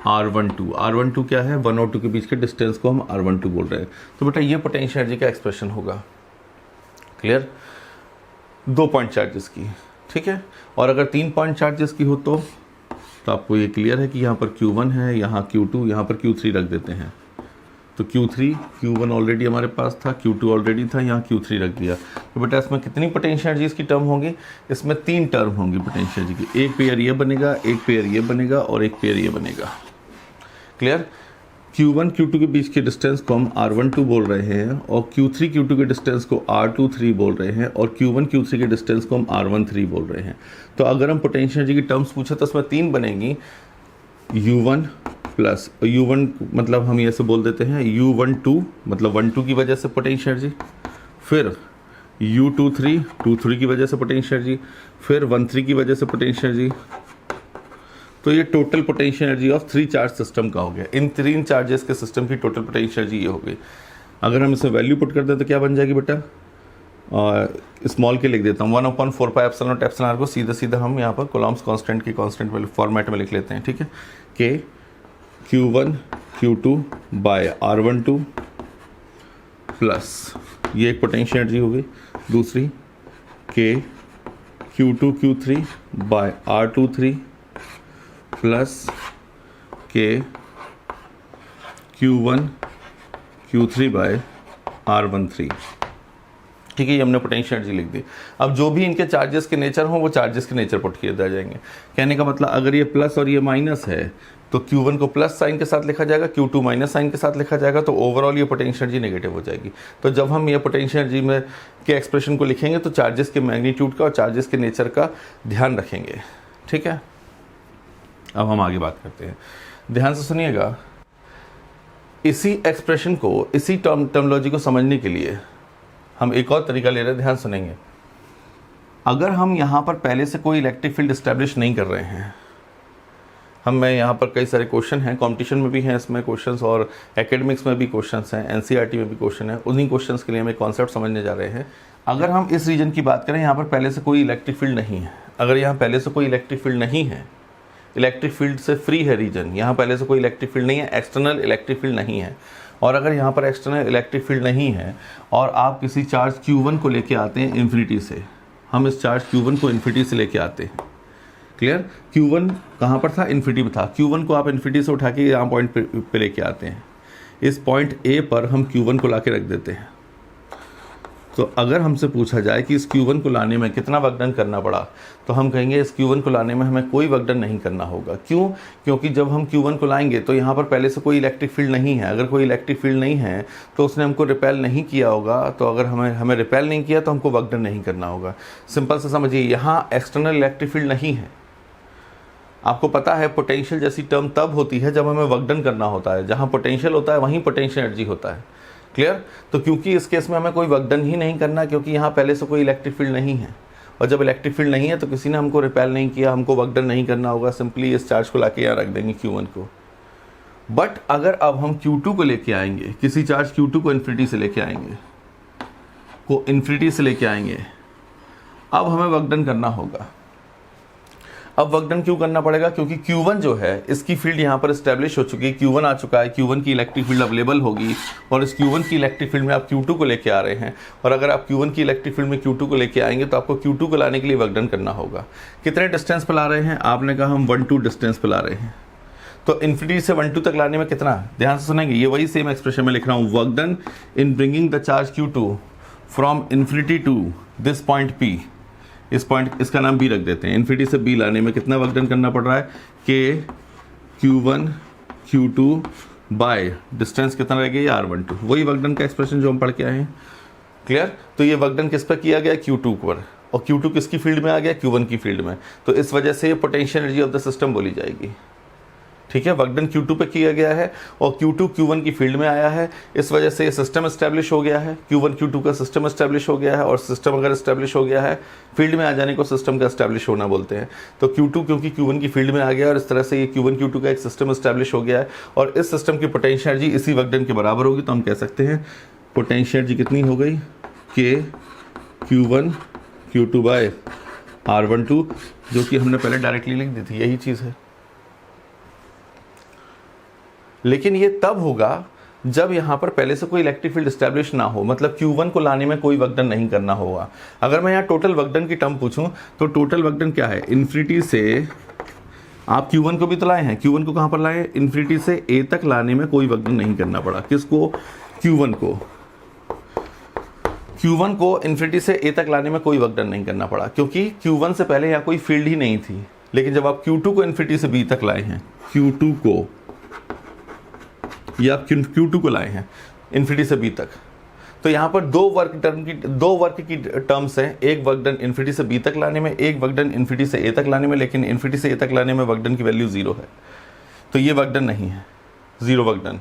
R12 क्या है? 1 और 2 के बीच के डिस्टेंस को हम R12 बोल रहे हैं। तो बेटा ये पोटेंशियल एनर्जी का एक्सप्रेशन होगा, क्लियर। 2 पॉइंट चार्जेस की, ठीक है। और अगर 3 पॉइंट चार्जेस की हो तो आपको ये क्लियर है कि यहाँ पर Q1 है, यहाँ Q2, यहाँ पर Q3 रख देते हैं। तो Q1 ऑलरेडी हमारे पास था, Q2 ऑलरेडी था, यहाँ Q3 रख दिया। तो बेटा इसमें कितनी पोटेंशियल एनर्जीज की टर्म होंगी? इसमें 3 टर्म होंगी पोटेंशियल एनर्जी की। एक पेयर ये बनेगा, एक पेयर ये बनेगा और एक पेयर ये बनेगा, क्लियर। Q1 Q2 के बीच के डिस्टेंस को हम R12 बोल रहे हैं, और Q3 Q2 के डिस्टेंस को R23 बोल रहे हैं, और Q1 Q3 के डिस्टेंस को हम R13 बोल रहे हैं। तो अगर हम पोटेंशियल एनर्जी की टर्म्स पूछे तो इसमें 3 बनेंगी। U1 प्लस U1 मतलब हम ऐसे बोल देते हैं U12 मतलब 1-2 की वजह से पोटेंशियल एनर्जी, फिर U23 2-3 की वजह से पोटेंशियल एनर्जी, फिर 1-3 की वजह से पोटेंशियल एनर्जी। तो ये total potential energy of 3 charge system का हो गया। इन 3 चार्जेस के सिस्टम की टोटल पोटेंशियल एनर्जी ये हो गई। अगर हम इसमें वैल्यू पुट कर दें तो क्या बन जाएगी बेटा? स्मॉल के लिख देता हूँ, 1/4 पाई एप्सिलॉन r को सीधा हम यहाँ पर कूलम्ब्स कांस्टेंट की कांस्टेंट वाले फॉर्मेट में लिख लेते हैं, ठीक है। के Q1 Q2 by R12 plus ये एक पोटेंशियल एनर्जी हो गई। दूसरी के Q2 Q3 bye R23 plus के Q1 Q3 बाय R13, ठीक है। ये हमने पोटेंशियल एनर्जी लिख दी। अब जो भी इनके चार्जेस के नेचर हों वो चार्जेस के नेचर पुट किए जाएंगे। कहने का मतलब अगर ये प्लस और ये माइनस है तो Q1 को प्लस साइन के साथ लिखा जाएगा, Q2 माइनस साइन के साथ लिखा जाएगा, तो ओवरऑल ये पोटेंशियल एनर्जी नेगेटिव हो जाएगी। तो जब हम ये पोटेंशियल एनर्जी में के एक्सप्रेशन को लिखेंगे तो चार्जेस के मैग्नीट्यूड का और चार्जेस के नेचर का ध्यान रखेंगे, ठीक है। अब हम आगे बात करते हैं, ध्यान से सुनिएगा। इसी एक्सप्रेशन को, इसी टर्मोलॉजी को समझने के लिए हम एक और तरीका ले रहे हैं, ध्यान सुनेंगे। अगर हम यहाँ पर पहले से कोई इलेक्ट्रिक फील्ड एस्टेब्लिश नहीं कर रहे हैं, मैं यहाँ पर कई सारे क्वेश्चन हैं, कंपटीशन में भी हैं इसमें क्वेश्चंस और एकेडमिक्स में भी क्वेश्चंस हैं, एनसीईआरटी में भी क्वेश्चन है। उन्हीं क्वेश्चंस के लिए हम एक कॉन्सेप्ट समझने जा रहे हैं। अगर हम इस रीजन की बात करें, यहाँ पर पहले से कोई इलेक्ट्रिक फील्ड नहीं है, अगर यहाँ पहले से कोई इलेक्ट्रिक फील्ड नहीं है, इलेक्ट्रिक फील्ड से फ्री है रीजन, यहाँ पहले से कोई इलेक्ट्रिक फील्ड नहीं है, एक्सटर्नल इलेक्ट्रिक फील्ड नहीं है। और अगर यहाँ पर एक्सटर्नल इलेक्ट्रिक फील्ड नहीं है और आप किसी चार्ज Q1 को लेके आते हैं इन्फिनिटी से, हम इस चार्ज Q1 को इन्फिनिटी से लेके आते हैं, क्लियर। Q1 कहाँ पर था, इन्फिनिटी में था। Q1 को आप इन्फिनिटी से उठा के यहाँ पॉइंट पे लेके आते हैं, इस पॉइंट A पर हम Q1 को ला के रख देते हैं। तो अगर हमसे पूछा जाए कि इस Q1 को लाने में कितना वर्क डन करना पड़ा, तो हम कहेंगे इस Q1 को लाने में हमें कोई वर्क डन नहीं करना होगा। क्यों? क्योंकि जब हम Q1 को लाएंगे तो यहाँ पर पहले से कोई इलेक्ट्रिक फील्ड नहीं है। अगर कोई इलेक्ट्रिक फील्ड नहीं है तो उसने हमको रिपेल नहीं किया होगा, तो अगर हमें रिपेल नहीं किया तो हमको वर्क डन नहीं करना होगा। सिंपल से समझिए, यहाँ एक्सटर्नल इलेक्ट्रिक फील्ड नहीं है। आपको पता है पोटेंशियल जैसी टर्म तब होती है जब हमें वर्क डन करना होता है। जहाँ पोटेंशियल होता है वहीं पोटेंशियल एनर्जी होता है, क्लियर। तो क्योंकि इस केस में हमें कोई वर्क डन ही नहीं करना, क्योंकि यहाँ पहले से कोई इलेक्ट्रिक फील्ड नहीं है, और जब इलेक्ट्रिक फील्ड नहीं है तो किसी ने हमको रिपेल नहीं किया, हमको वर्क डन नहीं करना होगा। सिंपली इस चार्ज को लाके यहाँ रख देंगे Q1 को। बट अगर अब हम Q2 को लेके आएंगे, किसी चार्ज Q2 को इन्फिनिटी से लेके आएंगे, अब हमें वर्क डन करना होगा। अब वर्क डन क्यों करना पड़ेगा? क्योंकि Q1 जो है इसकी फील्ड यहाँ पर एस्टेब्लिश हो चुकी है, Q1 आ चुका है, Q1 की इलेक्ट्रिक फील्ड अवेलेबल होगी, और इस Q1 की इलेक्ट्रिक फील्ड में आप Q2 को लेके आ रहे हैं। और अगर आप Q1 की इलेक्ट्रिक फील्ड में Q2 को लेके आएंगे तो आपको Q2 को लाने के लिए वर्क डन करना होगा। कितने डिस्टेंस पर ला रहे हैं? आपने कहा हम 1 2 डिस्टेंस पर ला रहे हैं, तो इन्फिनिटी से 1 2 तक लाने में कितना? ध्यान से सुनेंगे, ये वही सेम एक्सप्रेशन में लिख रहा हूँ। Work done in bringing the charge Q2 from infinity to this point P, इस पॉइंट, इसका नाम B रख देते हैं। इन्फिनिटी से B लाने में कितना वर्क डन करना पड़ रहा है? K Q1 Q2 by distance कितना रह गया? R12। वही वर्क डन का एक्सप्रेशन जो हम पढ़ के आए हैं, क्लियर। तो ये वर्क डन किस पर किया गया? Q2 पर, और Q2 किसकी फील्ड में आ गया? Q1 की फील्ड में। तो इस वजह से ये potential energy of the system बोली जाएगी, ठीक है। वर्क डन Q2 पे किया गया है और Q2 Q1 की फील्ड में आया है, इस वजह से ये सिस्टम एस्टेब्लिश हो गया है। Q1 Q2 का सिस्टम एस्टेब्लिश हो गया है, और सिस्टम अगर एस्टेब्लिश हो गया है, फील्ड में आ जाने को सिस्टम का एस्टेब्लिश होना बोलते हैं। तो Q2 क्योंकि Q1 की फील्ड में आ गया और इस तरह से ये Q1 Q2 का एक सिस्टम एस्टेब्लिश हो गया है, और इस सिस्टम की पोटेंशियल एनर्जी इसी वर्क डन के बराबर होगी। तो हम कह सकते हैं पोटेंशियल एनर्जी कितनी हो गई? K Q1 Q2 by R12, जो कि हमने पहले डायरेक्टली लिख दी थी, यही चीज़ है। लेकिन ये तब होगा जब यहाँ पर पहले से कोई इलेक्ट्रिक फील्ड एस्टेब्लिश ना हो, मतलब Q1 को लाने में कोई वर्क डन नहीं करना होगा। अगर मैं यहाँ टोटल वर्क डन की टर्म पूछूं तो टोटल वर्क डन क्या है? इन्फिनिटी से आप Q1 को भी तो लाए हैं, Q1 को कहाँ पर लाए? इन्फिनिटी से A तक लाने में कोई वर्क डन नहीं करना पड़ा। किसको? Q1 को इन्फिनिटी से A तक लाने में कोई वर्क डन नहीं करना पड़ा, क्योंकि Q1 से पहले यहाँ कोई फील्ड ही नहीं थी। लेकिन जब आप Q2 को इन्फिनिटी से B तक लाए हैं, Q2 को, या आप Q2 को लाए हैं इन्फिनिटी से B तक, तो यहाँ पर दो वर्क की टर्म्स हैं। एक वर्क डन इन्फिनिटी से B तक लाने में, एक वर्क डन इन्फिनिटी से A तक लाने में। लेकिन इन्फिनिटी से A तक लाने में वर्क डन की वैल्यू 0 है, तो ये वर्क डन नहीं है, 0 वर्क डन।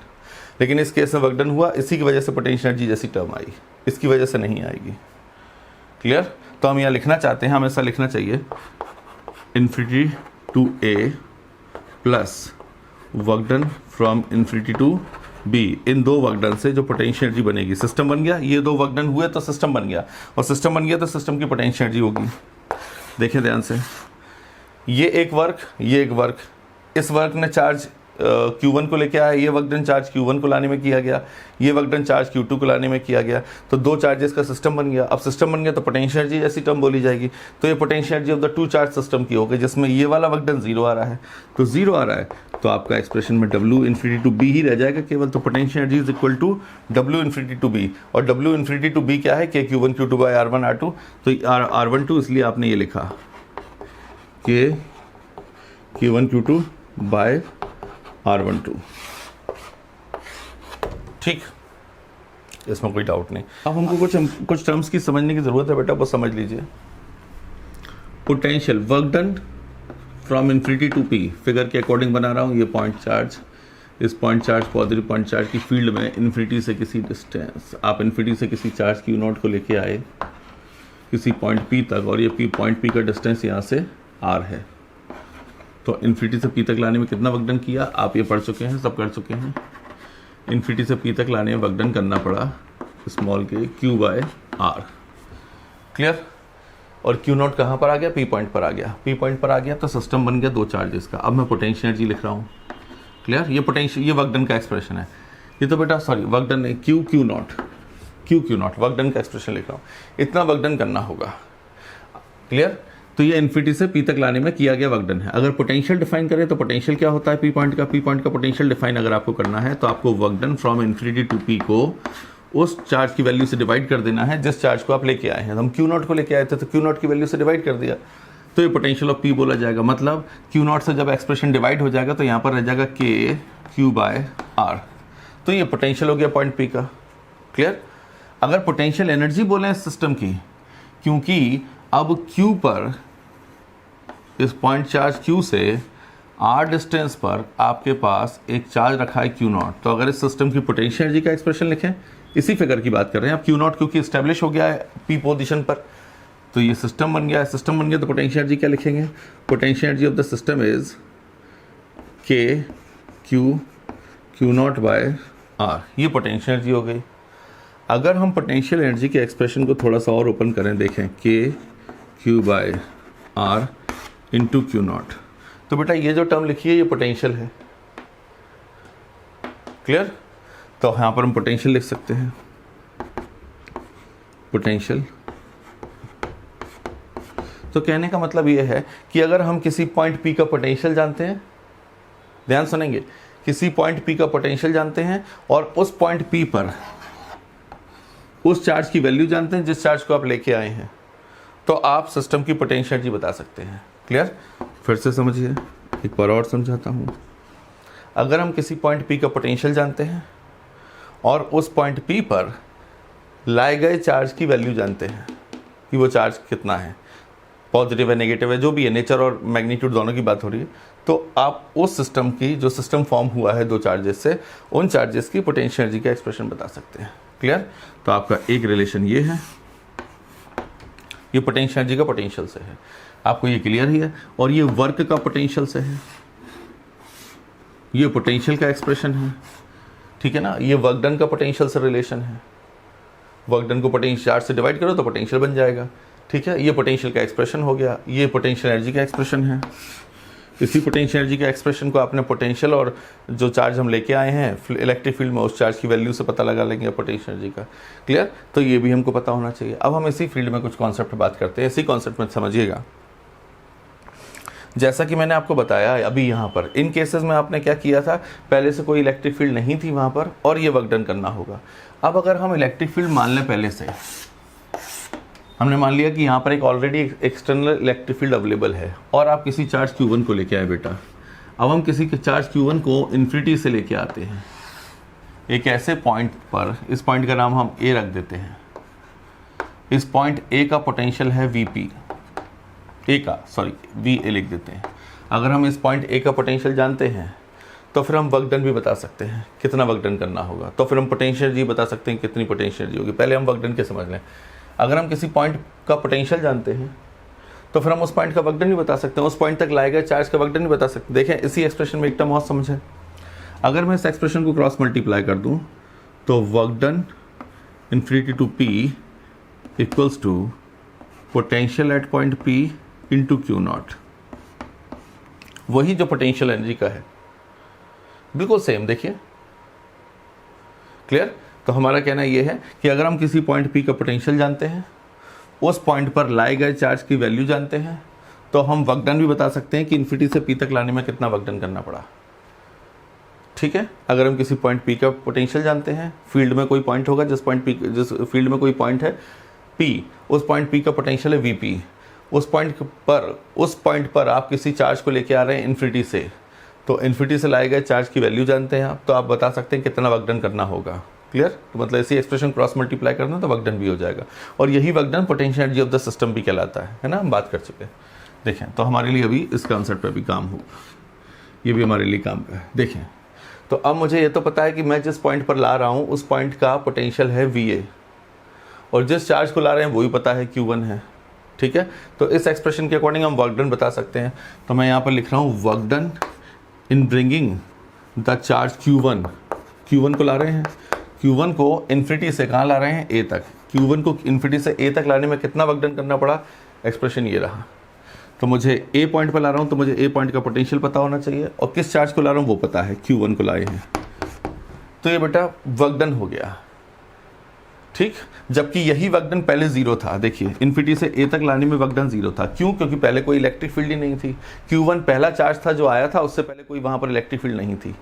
लेकिन इस केस में वर्क डन हुआ, इसी की वजह से पोटेंशियल एनर्जी जैसी टर्म आई, इसकी वजह से नहीं आएगी, क्लियर। तो हम यहाँ लिखना चाहते हैं, हमें ऐसा लिखना चाहिए infinity to A plus work done from infinity to B। इन दो वर्क डन से जो पोटेंशियल एनर्जी बनेगी, सिस्टम बन गया। ये दो वर्क डन हुए तो सिस्टम बन गया, और सिस्टम बन गया तो सिस्टम की पोटेंशियल एनर्जी होगी। देखिए ध्यान से, ये एक वर्क, ये एक वर्क, इस वर्क ने चार्ज Q1 को लेके आया, ये वर्क डन चार्ज Q1 को लाने में किया गया, ये वर्क डन चार्ज Q2 को लाने में किया गया। तो दो चार्जेस का सिस्टम बन गया। अब सिस्टम बन गया तो पोटेंशियल एनर्जी जैसी टर्म बोली जाएगी। तो ये potential energy of the two charge system की होगी, जिसमें ये वाला वर्क डन 0 आ रहा है। तो 0 आ रहा है तो आपका एक्सप्रेशन में W इन्फिनिटी टू B ही रह जाएगा केवल। तो potential energy is equal to W infinity to B, और W इन्फिनिटी टू B क्या है? K Q1 Q2 by R1 R2। तो R12 इसलिए आपने ये लिखा K Q1 Q2 by R12, ठीक, इसमें कोई डाउट नहीं। अब हमको कुछ टर्म्स की समझने की जरूरत है बेटा, बस समझ लीजिए। Potential work done from infinity to P, figure के अकॉर्डिंग बना रहा हूँ। ये पॉइंट चार्ज, इस point charge, positive point charge की फील्ड में इन्फिनिटी से किसी डिस्टेंस, आप इन्फिनिटी से किसी चार्ज Q0 को लेके आए किसी पॉइंट P तक, और ये पॉइंट P का डिस्टेंस यहाँ से R है। तो इन्फिनिटी से P तक लाने में कितना वर्क डन किया? आप ये पढ़ चुके हैं, सब कर चुके हैं। इन्फिनिटी से P तक लाने में वर्क डन करना पड़ा स्मॉल के Q बाय R, क्लियर। और Q नॉट कहाँ पर आ गया, P पॉइंट पर आ गया। P पॉइंट पर आ गया तो सिस्टम बन गया दो चार्जेस का। अब मैं पोटेंशियल एनर्जी लिख रहा हूँ, क्लियर। ये पोटेंशियल, ये वर्क डन का एक्सप्रेशन है। ये तो बेटा सॉरी वर्क डन नहीं, Q नॉट वर्क डन का एक्सप्रेशन लिख रहा हूँ। इतना वर्क डन करना होगा, क्लियर। तो ये इन्फिनिटी से P तक लाने में किया गया वर्क डन है। अगर पोटेंशियल डिफाइन करें तो पोटेंशियल क्या होता है P पॉइंट का पोटेंशियल डिफाइन अगर आपको करना है तो आपको work done from infinity to P को उस चार्ज की वैल्यू से डिवाइड कर देना है जिस चार्ज को आप लेके आए हैं। हम Q नॉट को लेके आए थे तो Q नॉट की वैल्यू से डिवाइड कर दिया, तो ये पोटेंशियल ऑफ P बोला जाएगा। मतलब Q नॉट से जब एक्सप्रेशन डिवाइड हो जाएगा तो यहाँ पर रह जाएगा K Q/R। तो ये पोटेंशियल हो गया पॉइंट P का, क्लियर। अगर पोटेंशियल एनर्जी बोले सिस्टम की, क्योंकि अब Q पर इस पॉइंट चार्ज Q से R डिस्टेंस पर आपके पास एक चार्ज रखा है Q नॉट, तो अगर इस सिस्टम की पोटेंशियल एनर्जी का एक्सप्रेशन लिखें, इसी फिगर की बात कर रहे हैं। अब Q नॉट क्योंकि एस्टेब्लिश हो गया है P पोजीशन पर, तो ये सिस्टम बन गया है। सिस्टम बन गया तो पोटेंशियल एनर्जी क्या लिखेंगे, potential energy of the system is K Q नॉट/R। ये पोटेंशियल एनर्जी हो गई। अगर हम पोटेंशियल एनर्जी के एक्सप्रेशन को थोड़ा सा और ओपन करें, देखें K Q/R into Q not, तो बेटा ये जो टर्म लिखी है ये पोटेंशियल है, क्लियर। तो यहाँ पर हम पोटेंशियल लिख सकते हैं, पोटेंशियल। तो कहने का मतलब ये है कि अगर हम किसी पॉइंट P का पोटेंशियल जानते हैं, ध्यान सुनेंगे, किसी पॉइंट P का पोटेंशियल जानते हैं और उस पॉइंट P पर उस चार्ज की वैल्यू जानते हैं जिस चार्ज को आप लेके आए हैं, तो आप सिस्टम की पोटेंशियल एनर्जी बता सकते हैं, क्लियर। फिर से समझिए, एक बार और समझाता हूँ। अगर हम किसी पॉइंट P का पोटेंशियल जानते हैं और उस पॉइंट P पर लाए गए चार्ज की वैल्यू जानते हैं कि वो चार्ज कितना है, पॉजिटिव है नेगेटिव है, जो भी है, नेचर और मैग्नीट्यूड दोनों की बात हो रही है, तो आप उस सिस्टम की, जो सिस्टम फॉर्म हुआ है दो चार्जेस से, उन चार्जेस की पोटेंशियल एनर्जी का एक्सप्रेशन बता सकते हैं, क्लियर। तो आपका एक रिलेशन ये है, ये पोटेंशियल एनर्जी का पोटेंशियल से है, आपको ये क्लियर ही है। और ये वर्क का पोटेंशियल से है, ये पोटेंशियल का एक्सप्रेशन है, ठीक है ना। ये वर्क डन का पोटेंशियल से रिलेशन है, वर्क डन को पोटेंशियल चार्ज से डिवाइड करो तो पोटेंशियल बन जाएगा, ठीक है। ये पोटेंशियल का एक्सप्रेशन हो गया, ये पोटेंशियल एनर्जी का एक्सप्रेशन है। इसी पोटेंशियल एनर्जी के एक्सप्रेशन को आपने पोटेंशियल और जो चार्ज हम लेके आए हैं इलेक्ट्रिक फील्ड में, उस चार्ज की वैल्यू से पता लगा लेंगे पोटेंशियल एनर्जी का, क्लियर। तो ये भी हमको पता होना चाहिए। अब हम इसी फील्ड में कुछ कॉन्सेप्ट बात करते हैं, इसी कॉन्सेप्ट में समझिएगा। जैसा कि मैंने आपको बताया अभी यहाँ पर, इन केसेस में आपने क्या किया था, पहले से कोई इलेक्ट्रिक फील्ड नहीं थी वहाँ पर और ये वर्क डन करना होगा। अब अगर हम इलेक्ट्रिक फील्ड मान लें, पहले से हमने मान लिया कि यहाँ पर एक already external electric field available है और आप किसी चार्ज Q1 को लेके आए बेटा। अब हम किसी के चार्ज Q1 को इन्फिनिटी से लेके आते हैं एक ऐसे पॉइंट पर, इस पॉइंट का नाम हम A रख देते हैं। इस पॉइंट A का पोटेंशियल है VA लिख देते हैं। अगर हम इस पॉइंट A का पोटेंशियल जानते हैं तो फिर हम वर्क डन भी बता सकते हैं, कितना वर्क डन करना होगा। तो फिर हम पोटेंशियल एनर्जी बता सकते हैं कितनी पोटेंशियल एनर्जी होगी। पहले हम वर्क डन के समझ लें। अगर हम किसी पॉइंट का पोटेंशियल जानते हैं तो फिर हम उस पॉइंट का वर्क डन भी बता सकते हैं, उस पॉइंट तक लाए गए चार्ज का वर्क डन भी बता सकते हैं। देखें, इसी एक्सप्रेशन में एक टर्म और समझें। अगर मैं इस एक्सप्रेशन को क्रॉस मल्टीप्लाई कर दूं तो work done infinity to P equals to potential at point P into Q nought, वही जो पोटेंशियल एनर्जी का है, बिल्कुल सेम। देखिए, क्लियर। तो हमारा कहना यह है कि अगर हम किसी पॉइंट P का पोटेंशियल जानते हैं, उस पॉइंट पर लाए गए चार्ज की वैल्यू जानते हैं, तो हम वर्क डन भी बता सकते हैं कि इन्फिनिटी से P तक लाने में कितना वर्क डन करना पड़ा, ठीक है। अगर हम किसी पॉइंट P का पोटेंशियल जानते हैं, फील्ड में कोई पॉइंट होगा, जिस फील्ड में कोई पॉइंट है P, उस पॉइंट P का पोटेंशियल है VP। उस पॉइंट पर आप किसी चार्ज को लेके आ रहे हैं इन्फिनिटी से, तो इन्फिनिटी से लाए गए चार्ज की वैल्यू जानते हैं आप, तो आप बता सकते हैं कितना वर्क डन करना होगा, क्लियर। तो मतलब इसी एक्सप्रेशन क्रॉस मल्टीप्लाई करना तो वर्क डन भी हो जाएगा। और यही work done potential energy of the system भी कहलाता है ना, हम बात कर चुके हैं। देखें, तो हमारे लिए अभी इस कॉन्सेप्ट पे भी काम होगा, ये भी हमारे लिए काम का है। देखें, तो अब मुझे ये तो पता है कि मैं जिस पॉइंट पर ला रहा हूँ उस पॉइंट का पोटेंशियल है VA, और जिस चार्ज को ला रहे हैं वही पता है Q1 है, ठीक है। तो इस एक्सप्रेशन के अकॉर्डिंग हम वर्क डन बता सकते हैं। तो मैं यहाँ पर लिख रहा हूँ work done in bringing the charge Q1 को ला रहे हैं, Q1 को इन्फिनिटी से कहाँ ला रहे हैं A तक। Q1 को इन्फिनिटी से A तक लाने में कितना वर्क डन करना पड़ा, एक्सप्रेशन ये रहा। तो मुझे ए पॉइंट पर ला रहा हूँ तो मुझे ए पॉइंट का पोटेंशियल पता होना चाहिए और किस चार्ज को ला रहा हूँ वो पता है, Q1 को लाए हैं। तो ये बेटा वर्क डन हो गया, ठीक। जबकि यही वर्क डन पहले जीरो था। देखिए इन्फिनिटी से ए तक लाने में वर्क डन जीरो था। क्यों? क्योंकि पहले कोई इलेक्ट्रिक फील्ड ही नहीं थी। Q1 पहला चार्ज था जो आया था, उससे पहले कोई वहां पर इलेक्ट्रिक फील्ड नहीं थी।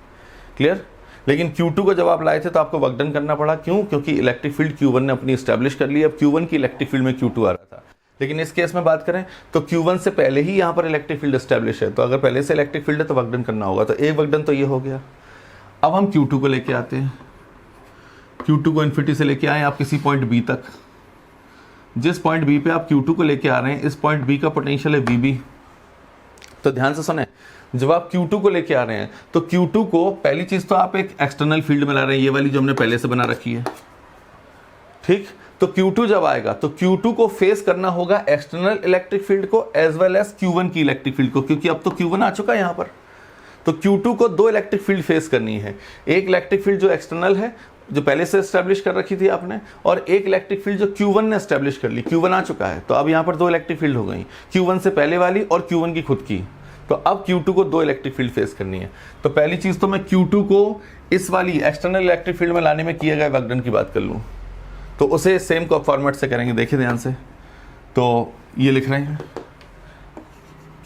क्लियर? लेकिन Q2 को जब आप लाए थे तो आपको वर्क डन करना पड़ा। क्यों? क्योंकि इलेक्ट्रिक फील्ड Q1 ने अपनी स्टैब्लिश कर ली। अब Q1 की इलेक्ट्रिक फील्ड में Q2 आ रहा था। लेकिन इस केस में बात करें तो Q1 से पहले ही यहाँ पर इलेक्ट्रिक फील्ड एस्टैब्लिश है, तो अगर पहले से इलेक्ट्रिक फील्ड है तो वर्क डन करना होगा। तो एक वर्क डन तो ये हो गया। अब हम Q2 को लेके आते हैं। Q2 को इन्फिनिटी से लेके आए आप किसी पॉइंट B तक। जिस पॉइंट B पे आप Q2 को लेके आ रहे हैं, इस पॉइंट B का पोटेंशियल है VB। तो ध्यान से सुने, जब आप Q2 को लेके आ रहे हैं तो Q2 को पहली चीज तो आप एक एक्सटर्नल फील्ड में ला रहे हैं, ये वाली जो हमने पहले से बना रखी है, ठीक। तो Q2 जब आएगा तो Q2 को फेस करना होगा एक्सटर्नल इलेक्ट्रिक फील्ड को एज वेल एज Q1 की इलेक्ट्रिक फील्ड को, क्योंकि अब तो Q1 आ चुका है यहाँ पर। तो Q2 को दो इलेक्ट्रिक फील्ड फेस करनी है, एक इलेक्ट्रिक फील्ड जो एक्सटर्नल है जो पहले से एस्टैब्लिश कर रखी थी आपने, और एक इलेक्ट्रिक फील्ड जो Q1 ने एस्टैब्लिश कर ली। Q1 आ चुका है तो अब यहाँ पर दो इलेक्ट्रिक फील्ड हो गई, Q1 से पहले वाली और Q1 की खुद की। तो अब Q2 को दो इलेक्ट्रिक फील्ड फेस करनी है। तो पहली चीज तो मैं Q2 को इस वाली एक्सटर्नल इलेक्ट्रिक फील्ड में लाने में किए गए वर्क डन की बात कर लूँ तो उसे सेम फॉर्मेट से करेंगे। देखिए ध्यान से, तो ये लिख रहे हैं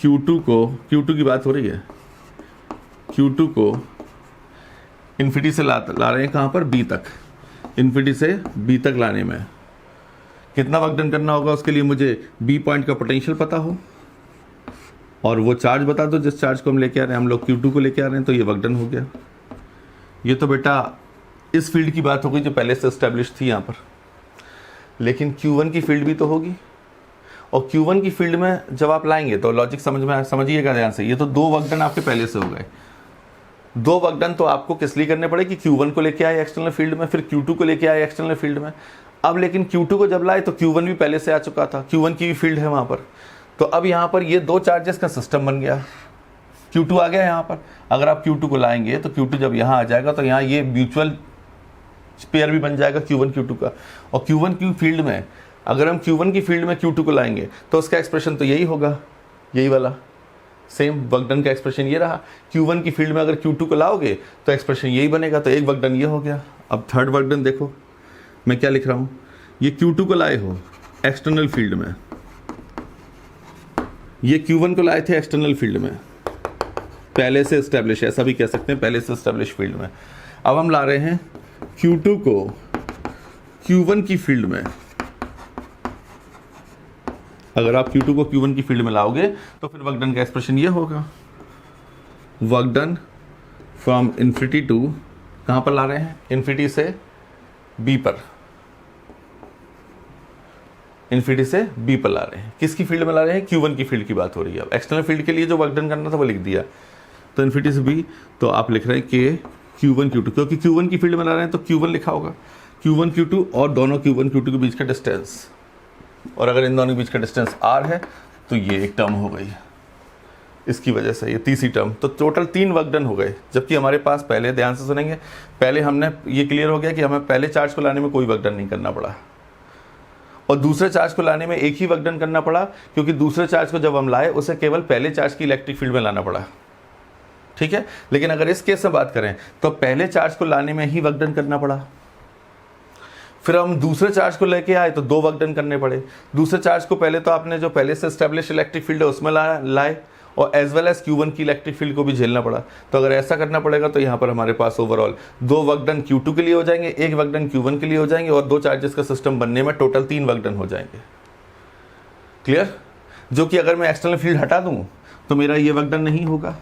Q2 की बात हो रही है, Q2 को इन्फिनिटी से ला रहे हैं कहाँ पर, B तक। इन्फिनिटी से B तक लाने में कितना वर्क डन करना होगा, उसके लिए मुझे B पॉइंट का पोटेंशियल पता हो और वो चार्ज बता दो जिस चार्ज को हम लेके आ रहे हैं। हम लोग Q2 को लेके आ रहे हैं तो ये वर्क डन हो गया। ये तो बेटा इस फील्ड की बात हो गई जो पहले से एस्टैब्लिश थी यहाँ पर, लेकिन Q1 की फील्ड भी तो होगी। और Q1 की फील्ड में जब आप लाएंगे तो लॉजिक समझिएगा ध्यान से। ये तो दो वर्क डन आपके पहले से हो गए। दो वर्क डन तो आपको किस लिए करने पड़े कि Q1 को लेके आए एक्सटर्नल फील्ड में, फिर Q2 को लेके आए एक्सटर्नल फील्ड में। अब लेकिन Q2 को जब लाए तो Q1 भी पहले से आ चुका था, Q1 की भी फील्ड है वहां पर। तो अब यहाँ पर ये दो चार्जेस का सिस्टम बन गया। Q2 आ गया यहाँ पर। अगर आप Q2 को लाएंगे तो Q2 जब यहाँ आ जाएगा तो यहाँ ये म्यूचुअल पेयर भी बन जाएगा Q1 Q2 का। और Q1 की फील्ड में अगर हम Q1 की फील्ड में Q2 को लाएंगे तो उसका एक्सप्रेशन तो यही होगा, यही वाला सेम वर्क डन का एक्सप्रेशन ये रहा। Q1 की फील्ड में अगर Q2 को लाओगे तो एक्सप्रेशन यही बनेगा। तो एक वर्क डन ये हो गया। अब थर्ड वर्क डन देखो मैं क्या लिख रहा हूं, ये Q2 को लाए हो एक्सटर्नल फील्ड में, ये Q1 को लाए थे एक्सटर्नल फील्ड में, पहले से एस्टैब्लिश, ऐसा भी कह सकते हैं पहले से एस्टैब्लिश फील्ड में। अब हम ला रहे हैं Q2 को Q1 की फील्ड में। अगर आप Q2 को Q1 की फील्ड में लाओगे तो फिर वर्क डन का एक्सप्रेशन ये होगा, work done from infinity to, कहां पर ला रहे हैं, इन्फिनिटी से B पर, इन्फिनिटी से B पर ला रहे हैं। किसकी फील्ड में ला रहे हैं, Q1 की फील्ड की बात हो रही है। अब एक्सटर्नल फील्ड के लिए जो वर्क डन करना था वो लिख दिया, तो इन्फिनिटी से B, तो आप लिख रहे हैं कि Q1 Q2, क्योंकि Q1 की फील्ड में ला रहे हैं तो Q1 लिखा होगा, Q1 Q2 और दोनों Q1 Q2 के बीच का डिस्टेंस, और अगर इन दोनों के बीच का डिस्टेंस R है तो ये एक टर्म हो गई, इसकी वजह से ये तीसरी टर्म। तो टोटल 3 वर्क डन हो गए। जबकि हमारे पास पहले, ध्यान से सुनेंगे, पहले हमने ये क्लियर हो गया कि हमें पहले चार्ज को लाने में कोई वर्क डन नहीं करना पड़ा और दूसरे चार्ज को लाने में एक ही वर्क डन करना पड़ा, क्योंकि दूसरे चार्ज को जब हम लाए उसे केवल पहले चार्ज की इलेक्ट्रिक फील्ड में लाना पड़ा, ठीक है। लेकिन अगर इस केस में बात करें तो पहले चार्ज को लाने में ही वर्क डन करना पड़ा, फिर हम दूसरे चार्ज को लेके आए तो 2 वर्क डन करने पड़े। दूसरे चार्ज को पहले तो आपने जो पहले से एस्टैब्लिश इलेक्ट्रिक फील्ड है उसमें लाए और एज वेल एज Q1 की इलेक्ट्रिक फील्ड को भी झेलना पड़ा। तो अगर ऐसा करना पड़ेगा तो यहाँ पर हमारे पास ओवरऑल 2 वर्क डन Q2 के लिए हो जाएंगे, 1 वर्क डन Q1 के लिए हो जाएंगे, और 2 चार्जेस का सिस्टम बनने में टोटल 3 वर्क डन हो जाएंगे। क्लियर? जो कि अगर मैं एक्सटर्नल फील्ड हटा दूं तो मेरा ये वर्क डन नहीं होगा,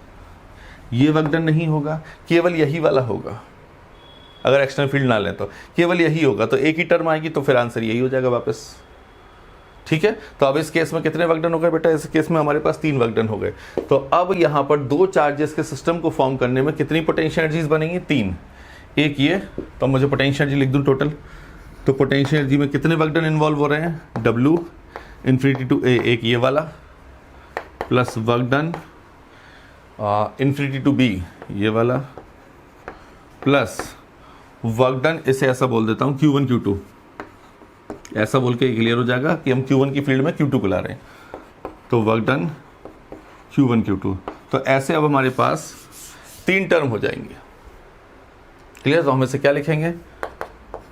ये वर्क डन नहीं होगा, केवल यही वाला होगा। अगर एक्सटर्नल फील्ड ना लें तो केवल यही होगा, तो एक ही टर्म आएगी, तो फिर आंसर यही हो जाएगा वापस, ठीक है। तो अब इस केस में कितने वर्क डन हो गए बेटा, इस केस में हमारे पास 3 वर्क डन हो गए। तो अब यहाँ पर 2 चार्जेस के सिस्टम को फॉर्म करने में कितनी पोटेंशियल एनर्जीज बनेंगी, 3। एक ये, तो मुझे पोटेंशियल एनर्जी लिख दूं टोटल, तो पोटेंशियल एनर्जी में कितने वर्क डन इन्वॉल्व हो रहे हैं, W इन्फिनिटी टू A, एक ये वाला, plus work done infinity to B, ये वाला, प्लस वर्क डन, इसे ऐसा बोल देता हूँ Q1 Q2, ऐसा बोल के क्लियर हो जाएगा कि हम Q1 की फील्ड में Q2 को ला रहे हैं। तो वर्क डन Q1 Q2। तो ऐसे अब हमारे पास 3 टर्म हो जाएंगे। क्लियर? तो हम इसे क्या लिखेंगे,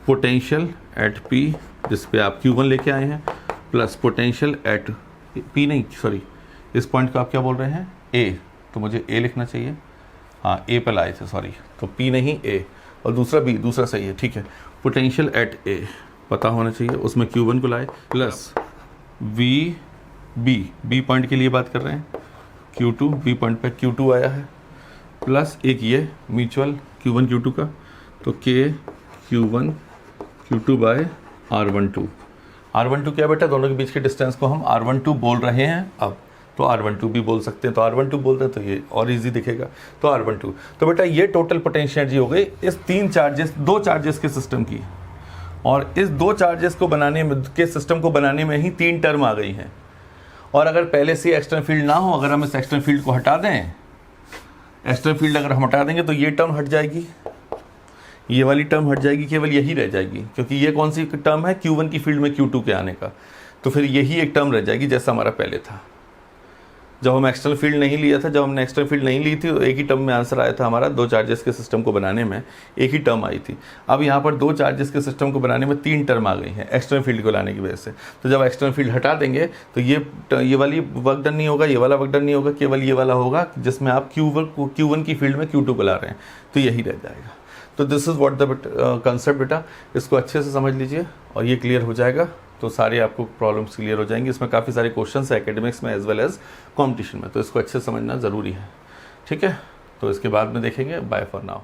पोटेंशियल एट P, जिस पे आप Q1 लेके आए हैं, प्लस पोटेंशियल एट P, नहीं सॉरी, इस पॉइंट को आप क्या बोल रहे हैं, A, तो मुझे A लिखना चाहिए, हाँ A पे लाए थे, सॉरी, तो P नहीं A, और दूसरा B, दूसरा सही है, ठीक है। पोटेंशियल एट A पता होना चाहिए, उसमें Q1 को लाए, प्लस B पॉइंट के लिए बात कर रहे हैं, Q2, B पॉइंट पे Q2 आया है, प्लस एक ये म्यूचुअल Q1 Q2 का, तो K Q1 Q2 by R12 क्या बेटा, दोनों के बीच के डिस्टेंस को हम R12 बोल रहे हैं अब, तो R12 भी बोल सकते हैं, तो R12 बोलते हैं तो ये और इजी दिखेगा, तो R12। तो बेटा ये टोटल पोटेंशियल एनर्जी हो गई इस 2 चार्जेस के सिस्टम की, और इस 2 चार्जेस को बनाने में, के सिस्टम को बनाने में ही 3 टर्म आ गई हैं। और अगर पहले से एक्सटर्नल फील्ड ना हो, अगर हम इस एक्सटर्नल फील्ड को हटा दें, एक्सटर्नल फील्ड अगर हम हटा देंगे तो ये टर्म हट जाएगी, ये वाली टर्म हट जाएगी, केवल यही रह जाएगी, क्योंकि ये कौन सी टर्म है, Q1 की फील्ड में Q2 के आने का, तो फिर यही एक टर्म रह जाएगी जैसा हमारा पहले था। जब हम एक्सटर्नल फील्ड नहीं लिया था, जब हमने एक्सटर्नल फील्ड नहीं ली थी, तो एक ही टर्म में आंसर आया था हमारा, 2 चार्जेस के सिस्टम को बनाने में एक ही टर्म आई थी। अब यहाँ पर 2 चार्जेस के सिस्टम को बनाने में 3 टर्म आ गई हैं एक्सटर्नल फील्ड को लाने की वजह से। तो जब एक्सटर्नल फील्ड हटा देंगे तो ये वाली वर्क डन नहीं होगा, ये वाला वर्क डन नहीं होगा, केवल ये वाला होगा जिसमें आप Q1 की फील्ड में Q2 को ला रहे हैं, तो यही रह जाएगा। तो this is what the concept बेटा, इसको अच्छे से समझ लीजिए और ये क्लियर हो जाएगा, तो सारे आपको प्रॉब्लम्स क्लियर हो जाएंगी। इसमें काफ़ी सारे क्वेश्चंस है एकेडमिक्स में एज वेल एज कॉम्पिटिशन में, तो इसको अच्छे से समझना ज़रूरी है, ठीक है। तो इसके बाद में देखेंगे, बाय फॉर नाउ।